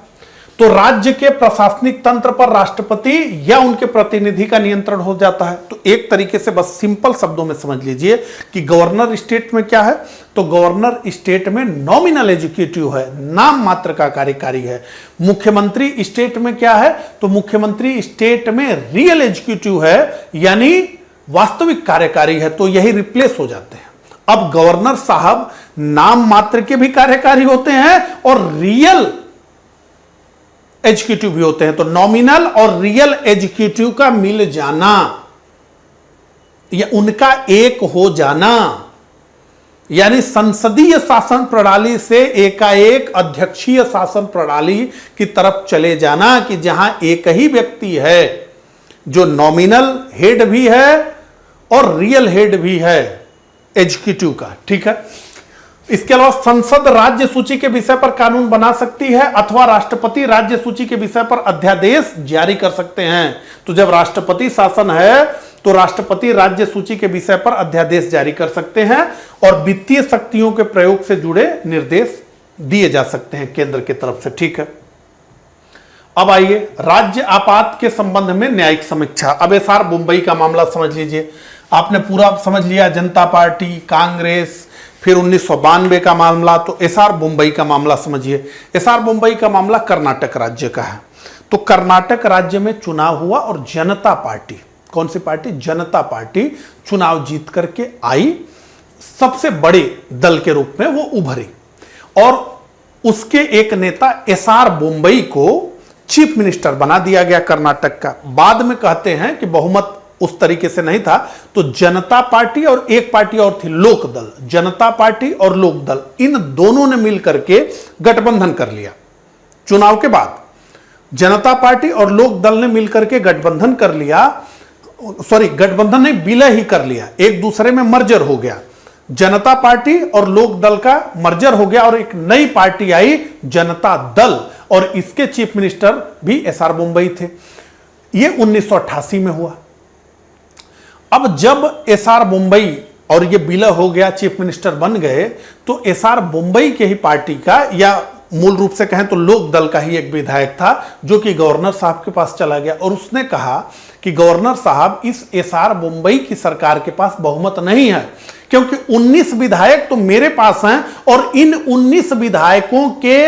तो राज्य के प्रशासनिक तंत्र पर राष्ट्रपति या उनके प्रतिनिधि का नियंत्रण हो जाता है। तो एक तरीके से बस सिंपल शब्दों में समझ लीजिए कि गवर्नर स्टेट में क्या है? तो गवर्नर स्टेट में नॉमिनल एग्जीक्यूटिव है, नाम मात्र का कार्यकारी है। मुख्यमंत्री स्टेट में क्या है? तो मुख्यमंत्री स्टेट में रियल एग्जीक्यूटिव है, यानी वास्तविक कार्यकारी है। तो यही रिप्लेस हो जाते हैं। अब गवर्नर साहब नाम मात्र के भी कार्यकारी होते हैं और रियल एग्जीक्यूटिव भी होते हैं। तो नॉमिनल और रियल एग्जीक्यूटिव का मिल जाना या उनका एक हो जाना, यानी संसदीय शासन प्रणाली से एकाएक अध्यक्षीय शासन प्रणाली की तरफ चले जाना, कि जहां एक ही व्यक्ति है जो नॉमिनल हेड भी है और रियल हेड भी है एग्जीक्यूटिव का, ठीक है। इसके अलावा संसद राज्य सूची के विषय पर कानून बना सकती है अथवा राष्ट्रपति राज्य सूची के विषय पर अध्यादेश जारी कर सकते हैं। तो जब राष्ट्रपति शासन है तो राष्ट्रपति राज्य सूची के विषय पर अध्यादेश जारी कर सकते हैं और वित्तीय शक्तियों के प्रयोग से जुड़े निर्देश दिए जा सकते हैं केंद्र की तरफ से, ठीक है। अब आइए राज्य आपात के संबंध में न्यायिक समीक्षा। अब एसआर मुंबई का मामला समझ लीजिए, आपने पूरा समझ लिया, जनता पार्टी, कांग्रेस, फिर 1992 का मामला, तो एसआर मुंबई का मामला समझिए। एसआर मुंबई का मामला कर्नाटक राज्य का है। तो कर्नाटक राज्य में चुनाव हुआ और जनता पार्टी, कौन सी पार्टी? जनता पार्टी चुनाव जीत करके आई, सबसे बड़े दल के रूप में वो उभरी और उसके एक नेता एसआर मुंबई को चीफ मिनिस्टर बना दिया गया कर्नाटक का। बाद में कहते हैं कि बहुमत उस तरीके से नहीं था, तो जनता पार्टी और एक पार्टी और थी लोक दल, जनता पार्टी और लोक दल, इन दोनों ने मिलकर के गठबंधन कर लिया। चुनाव के बाद जनता पार्टी और लोक दल ने मिलकर के गठबंधन कर लिया, सॉरी गठबंधन नहीं, विलय ही कर लिया, एक दूसरे में मर्जर हो गया। जनता पार्टी और लोक दल का मर्जर हो गया और एक नई पार्टी आई जनता दल, और इसके चीफ मिनिस्टर भी एसआर मुंबई थे। यह 1988 में हुआ। अब जब एसआर मुंबई और ये विलय हो गया, चीफ मिनिस्टर बन गए, तो एसआर मुंबई के ही पार्टी का, या मूल रूप से कहें तो लोक दल का ही एक विधायक था जो कि गवर्नर साहब के पास चला गया और उसने कहा कि गवर्नर साहब, इस एसआर मुंबई की सरकार के पास बहुमत नहीं है, क्योंकि 19 विधायक तो मेरे पास हैं और इन 19 विधायकों के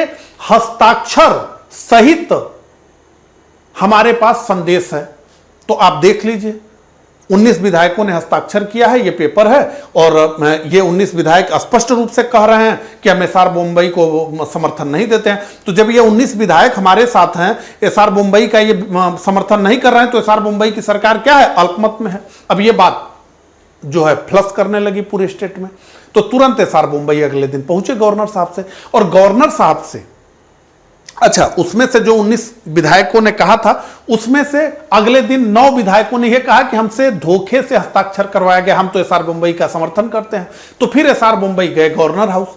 हस्ताक्षर सहित हमारे पास संदेश है। तो आप देख लीजिए, 19 विधायकों ने हस्ताक्षर किया है, ये पेपर है, और ये 19 विधायक स्पष्ट रूप से कह रहे हैं कि हम एसआर मुंबई को समर्थन नहीं देते हैं। तो जब ये 19 विधायक हमारे साथ हैं, एसआर मुंबई का ये समर्थन नहीं कर रहे हैं, तो एसआर मुंबई की सरकार क्या है? अल्पमत में है। अब ये बात जो है फ्लश करने लगी पूरे स्टेट में, तो तुरंत एसआर मुंबई अगले दिन पहुंचे गवर्नर साहब से, और गवर्नर साहब से, अच्छा, उसमें से जो 19 विधायकों ने कहा था, उसमें से अगले दिन 9 विधायकों ने यह कहा कि हमसे धोखे से हस्ताक्षर करवाया गया, हम तो एसआर मुंबई का समर्थन करते हैं। तो फिर एसआर मुंबई गए गवर्नर हाउस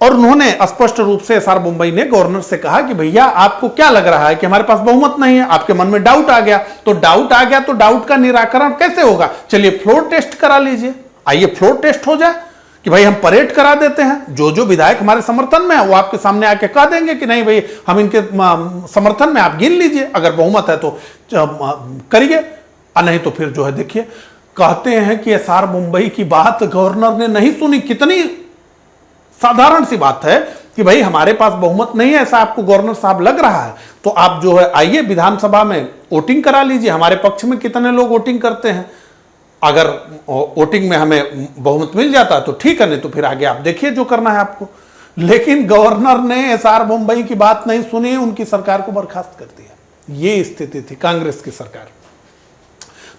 और उन्होंने स्पष्ट रूप से, एसआर मुंबई ने गवर्नर से कहा कि भैया आपको क्या लग रहा है कि हमारे पास बहुमत नहीं है? आपके मन में डाउट आ गया, तो डाउट आ गया तो डाउट का निराकरण कैसे होगा? चलिए फ्लोर टेस्ट करा लीजिए, आइए फ्लोर टेस्ट हो जाए कि भाई हम परेड करा देते हैं, जो जो विधायक हमारे समर्थन में है वो आपके सामने आके कह देंगे कि नहीं भाई हम इनके समर्थन में, आप गिन लीजिए, अगर बहुमत है तो करिए, नहीं तो फिर जो है देखिए। कहते हैं कि एसआर मुंबई की बात गवर्नर ने नहीं सुनी। कितनी साधारण सी बात है कि भाई हमारे पास बहुमत नहीं है, ऐसा आपको गवर्नर साहब लग रहा है, तो आप जो है आइए विधानसभा में वोटिंग करा लीजिए, हमारे पक्ष में कितने लोग वोटिंग करते हैं, अगर वोटिंग में हमें बहुमत मिल जाता तो ठीक है, नहीं तो फिर आगे आप देखिए जो करना है आपको। लेकिन गवर्नर ने एसआर मुंबई की बात नहीं सुनी, उनकी सरकार को बर्खास्त कर दिया। ये स्थिति थी कांग्रेस की सरकार।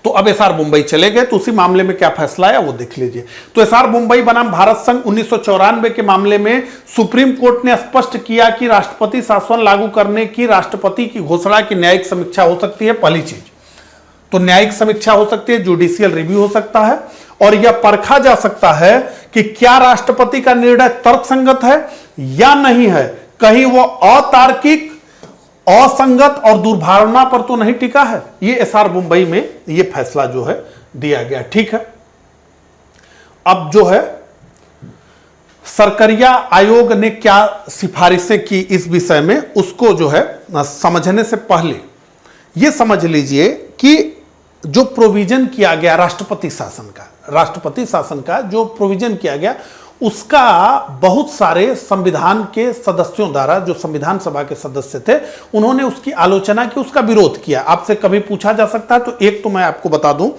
तो अब एसआर मुंबई चले गए, तो उसी मामले में क्या फैसला आया वो देख लीजिए। तो एसआर मुंबई बनाम भारत संघ 1994 के मामले में सुप्रीम कोर्ट ने स्पष्ट किया कि राष्ट्रपति शासन लागू करने की राष्ट्रपति की घोषणा की न्यायिक समीक्षा हो सकती है। पहली चीज तो न्यायिक समीक्षा हो सकती है, जुडिशियल रिव्यू हो सकता है, और यह परखा जा सकता है कि क्या राष्ट्रपति का निर्णय तर्कसंगत है या नहीं है, कहीं वो अतार्किक, असंगत और दुर्भावना पर तो नहीं टिका है। ये एसआर मुंबई में ये फैसला जो है दिया गया, ठीक है। अब जो है सरकरिया आयोग ने क्या सिफारिशें की इस विषय में, उसको जो है समझने से पहले ये समझ लीजिए कि जो प्रोविजन किया गया राष्ट्रपति शासन का जो प्रोविजन किया गया, उसका बहुत सारे संविधान के सदस्यों द्वारा, जो संविधान सभा के सदस्य थे, उन्होंने उसकी आलोचना की, उसका विरोध किया। आपसे कभी पूछा जा सकता है, तो एक तो मैं आपको बता दूं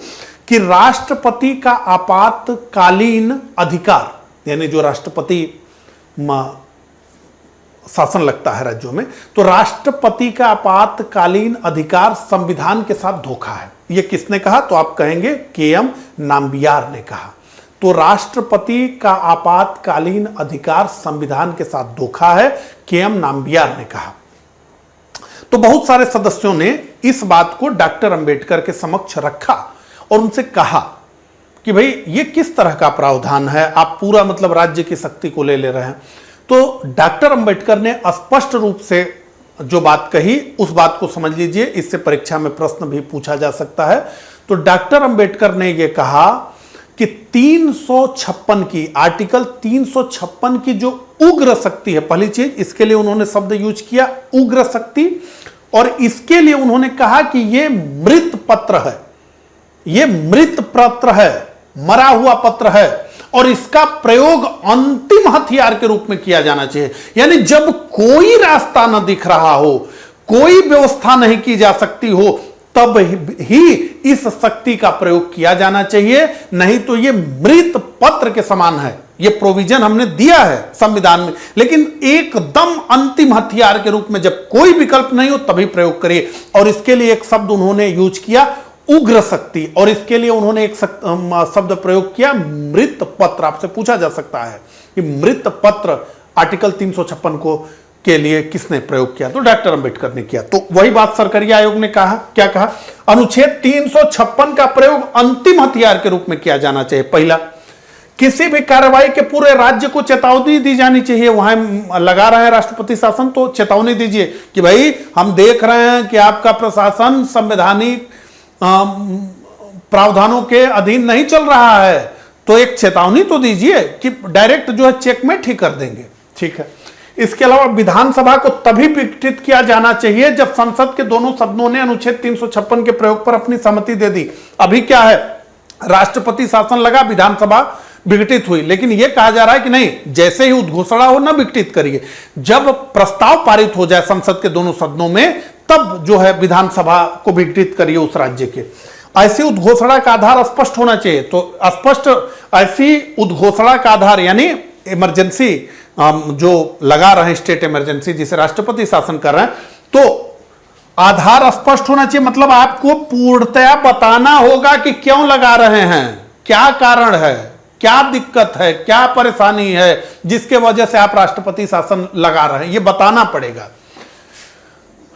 कि राष्ट्रपति का आपातकालीन अधिकार, यानी जो राष्ट्रपति शासन लगता है राज्यों में, तो राष्ट्रपति का आपातकालीन अधिकार संविधान के साथ धोखा है। ये किसने कहा? तो आप कहेंगे के एम नाम्बियार ने कहा। तो राष्ट्रपति का आपातकालीन अधिकार संविधान के साथ धोखा है, के.एम. नाम्बियार ने कहा। तो बहुत सारे सदस्यों ने इस बात को डॉक्टर अंबेडकर के समक्ष रखा और उनसे कहा कि भाई ये किस तरह का प्रावधान है, आप पूरा मतलब राज्य की शक्ति को ले रहे हैं। तो डॉक्टर अंबेडकर ने स्पष्ट रूप से जो बात कही उस बात को समझ लीजिए, इससे परीक्षा में प्रश्न भी पूछा जा सकता है। तो डॉक्टर अंबेडकर ने यह कहा कि 356 की आर्टिकल 356 की जो उग्र शक्ति है, पहली चीज इसके लिए उन्होंने शब्द यूज किया उग्र शक्ति, और इसके लिए उन्होंने कहा कि यह मृत पत्र है, यह मृत पत्र है, मरा हुआ पत्र है, और इसका प्रयोग अंतिम हथियार के रूप में किया जाना चाहिए। यानी जब कोई रास्ता न दिख रहा हो, कोई व्यवस्था नहीं की जा सकती हो, तब ही इस शक्ति का प्रयोग किया जाना चाहिए, नहीं तो यह मृत पत्र के समान है। यह प्रोविजन हमने दिया है संविधान में, लेकिन एकदम अंतिम हथियार के रूप में जब कोई विकल्प नहीं हो तभी प्रयोग करिए। और इसके लिए एक शब्द उन्होंने यूज किया उग्र शक्ति, और इसके लिए उन्होंने एक शब्द प्रयोग किया मृत पत्र। आपसे पूछा जा सकता है कि मृत पत्र आर्टिकल 356 को के लिए किसने प्रयोग किया, तो डॉक्टर अंबेडकर ने किया। तो वही बात सरकारिया आयोग ने कहा, क्या कहा, अनुच्छेद 356 का प्रयोग अंतिम हथियार के रूप में किया जाना चाहिए। पहला, किसी भी कार्रवाई के पूरे राज्य को चेतावनी दी जानी चाहिए। वहां लगा रहे हैं राष्ट्रपति शासन, तो चेतावनी दीजिए कि भाई हम देख रहे हैं कि आपका प्रशासन संवैधानिक प्रावधानों के अधीन नहीं चल रहा है, तो एक चेतावनी तो दीजिए कि डायरेक्ट जो है चेकमेट ही कर देंगे। ठीक है। इसके अलावा विधानसभा को तभी विघटित किया जाना चाहिए जब संसद के दोनों सदनों ने अनुच्छेद 356 के प्रयोग पर अपनी सहमति दे दी। अभी क्या है, राष्ट्रपति शासन लगा, विधानसभा विघटित हुई, लेकिन यह कहा जा रहा है कि नहीं, जैसे ही उद्घोषणा हो ना विघटित करिए, जब प्रस्ताव पारित हो जाए संसद के दोनों सदनों में तब जो है विधानसभा को विघटित करिए उस राज्य के। ऐसी उद्घोषणा का आधार स्पष्ट होना चाहिए। तो स्पष्ट ऐसी उद्घोषणा का आधार यानी इमरजेंसी जो लगा रहे हैं, स्टेट इमरजेंसी जिसे राष्ट्रपति शासन कर रहे हैं, तो आधार स्पष्ट होना चाहिए। मतलब आपको पूर्णतया बताना होगा कि क्यों लगा रहे हैं, क्या कारण है, क्या दिक्कत है, क्या परेशानी है जिसके वजह से आप राष्ट्रपति शासन लगा रहे हैं, यह बताना पड़ेगा।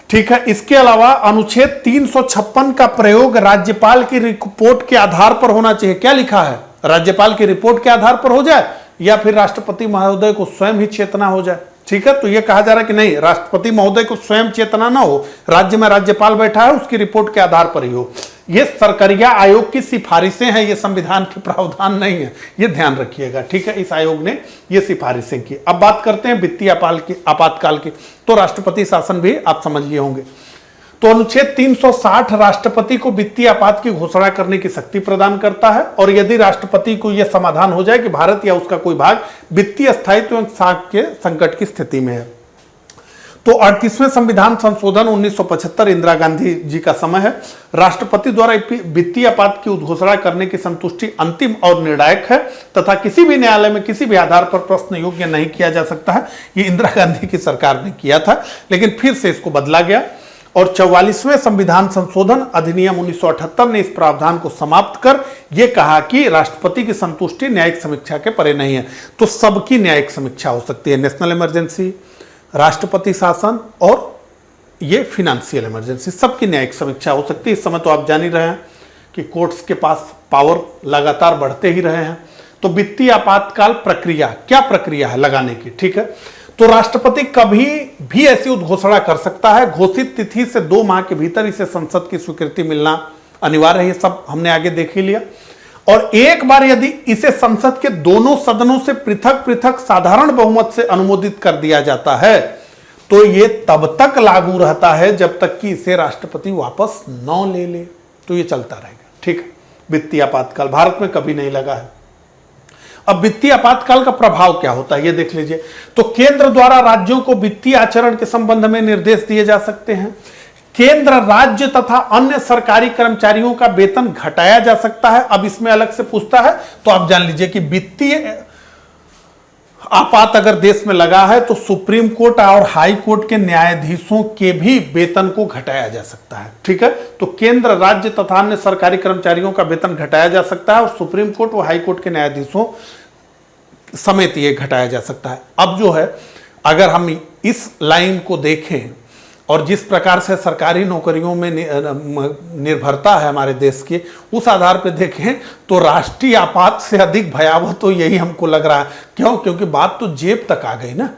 ठीक है। इसके अलावा अनुच्छेद 356 का प्रयोग राज्यपाल की रिपोर्ट के आधार पर होना चाहिए। क्या लिखा है, राज्यपाल की रिपोर्ट के आधार पर हो जाए या फिर राष्ट्रपति महोदय को स्वयं ही चेतना हो जाए। ठीक है। तो यह कहा जा रहा है कि नहीं, राष्ट्रपति महोदय को स्वयं चेतना ना हो, राज्य में राज्यपाल बैठा है उसकी रिपोर्ट के आधार पर ही हो। यह सरकारिया आयोग की सिफारिशें हैं, यह संविधान के प्रावधान नहीं है, यह ध्यान रखिएगा। ठीक है। इस आयोग ने यह सिफारिशें की। अब बात करते हैं वित्तीय आपातकाल की। तो राष्ट्रपति शासन भी आप समझ लिए होंगे। तो अनुच्छेद 360 राष्ट्रपति को वित्तीय आपात की घोषणा करने की शक्ति प्रदान करता है, और यदि राष्ट्रपति को यह समाधान हो जाए कि भारत या उसका कोई भाग वित्तीय स्थायित्व एवं साख के संकट की स्थिति में है। तो 38वें संविधान संशोधन 1975 इंदिरा गांधी जी का समय है। राष्ट्रपति द्वारा वित्तीय आपात की उद्घोषणा करने की संतुष्टि अंतिम और निर्णायक है तथा किसी भी न्यायालय में किसी भी आधार पर प्रश्न योग्य नहीं किया जा सकता है। ये इंदिरा गांधी की सरकार ने किया था, लेकिन फिर से इसको बदला गया। और 44वें संविधान संशोधन अधिनियम 1978 ने इस प्रावधान को समाप्त कर यह कहा कि राष्ट्रपति की संतुष्टि न्यायिक समीक्षा के परे नहीं है। तो सबकी न्यायिक समीक्षा हो सकती है, नेशनल इमरजेंसी, राष्ट्रपति शासन और ये फिनेंशियल इमरजेंसी, सबकी न्यायिक समीक्षा हो सकती है। इस समय तो आप जान ही रहे हैं कि कोर्ट्स के पास पावर लगातार बढ़ते ही रहे हैं। तो वित्तीय आपातकाल प्रक्रिया, क्या प्रक्रिया है लगाने की। ठीक है। तो राष्ट्रपति कभी भी ऐसी उद्घोषणा कर सकता है, घोषित तिथि से 2 माह के भीतर इसे संसद की स्वीकृति मिलना अनिवार्य है। ये सब हमने आगे देख ही लिया। और एक बार यदि इसे संसद के दोनों सदनों से पृथक पृथक साधारण बहुमत से अनुमोदित कर दिया जाता है तो ये तब तक लागू रहता है जब तक कि इसे राष्ट्रपति वापस न ले ले। तो ये चलता रहेगा। ठीक है। वित्तीय आपातकाल भारत में कभी नहीं लगा है। अब वित्तीय आपातकाल का प्रभाव क्या होता है ये देख लीजिए। तो केंद्र द्वारा राज्यों को वित्तीय आचरण के संबंध में निर्देश दिए जा सकते हैं। केंद्र, राज्य तथा अन्य सरकारी कर्मचारियों का वेतन घटाया जा सकता है। अब इसमें अलग से पूछता है तो आप जान लीजिए कि वित्तीय आपात अगर देश में लगा है तो सुप्रीम कोर्ट और हाई कोर्ट के न्यायाधीशों के भी वेतन को घटाया जा सकता है। ठीक है, तो केंद्र, राज्य तथा अन्य सरकारी कर्मचारियों का वेतन घटाया जा सकता है और सुप्रीम कोर्ट व हाई कोर्ट के न्यायाधीशों समेत ये घटाया जा सकता है। अब जो है, अगर हम इस लाइन को देखें और जिस प्रकार से सरकारी नौकरियों में निर्भरता है हमारे देश की, उस आधार पर देखें तो राष्ट्रीय आपात से अधिक भयावह तो यही हमको लग रहा है। क्यों? क्योंकि बात तो जेब तक आ गई ना।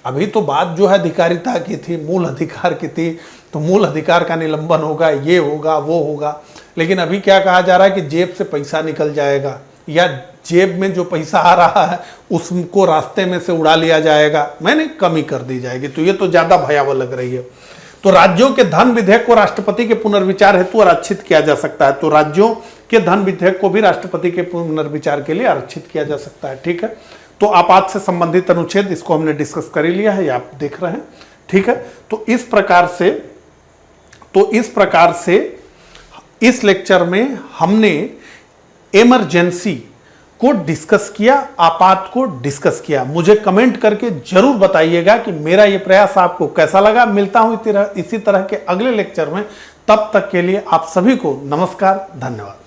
अभी तो बात जो है अधिकारिता की थी, मूल अधिकार की थी, तो मूल अधिकार का निलंबन होगा, ये होगा, वो होगा। लेकिन अभी क्या कहा जा रहा है कि जेब से पैसा निकल जाएगा, या जेब में जो पैसा आ रहा है उसको रास्ते में से उड़ा लिया जाएगा, मैंने कमी कर दी जाएगी। तो ये तो ज्यादा भयावह लग रही है। तो राज्यों के धन विधेयक को राष्ट्रपति के पुनर्विचार हेतु आरक्षित किया जा सकता है। तो राज्यों के धन विधेयक को भी राष्ट्रपति के पुनर्विचार के लिए आरक्षित किया जा सकता है। ठीक है, तो आपात से संबंधित अनुच्छेद इसको हमने डिस्कस कर ही लिया है, ये आप देख रहे हैं। ठीक है, तो इस प्रकार से इस लेक्चर में हमने इमरजेंसी को डिस्कस किया, आपात को डिस्कस किया। मुझे कमेंट करके जरूर बताइएगा कि मेरा ये प्रयास आपको कैसा लगा। मिलता हूं इसी तरह के अगले लेक्चर में। तब तक के लिए आप सभी को नमस्कार, धन्यवाद।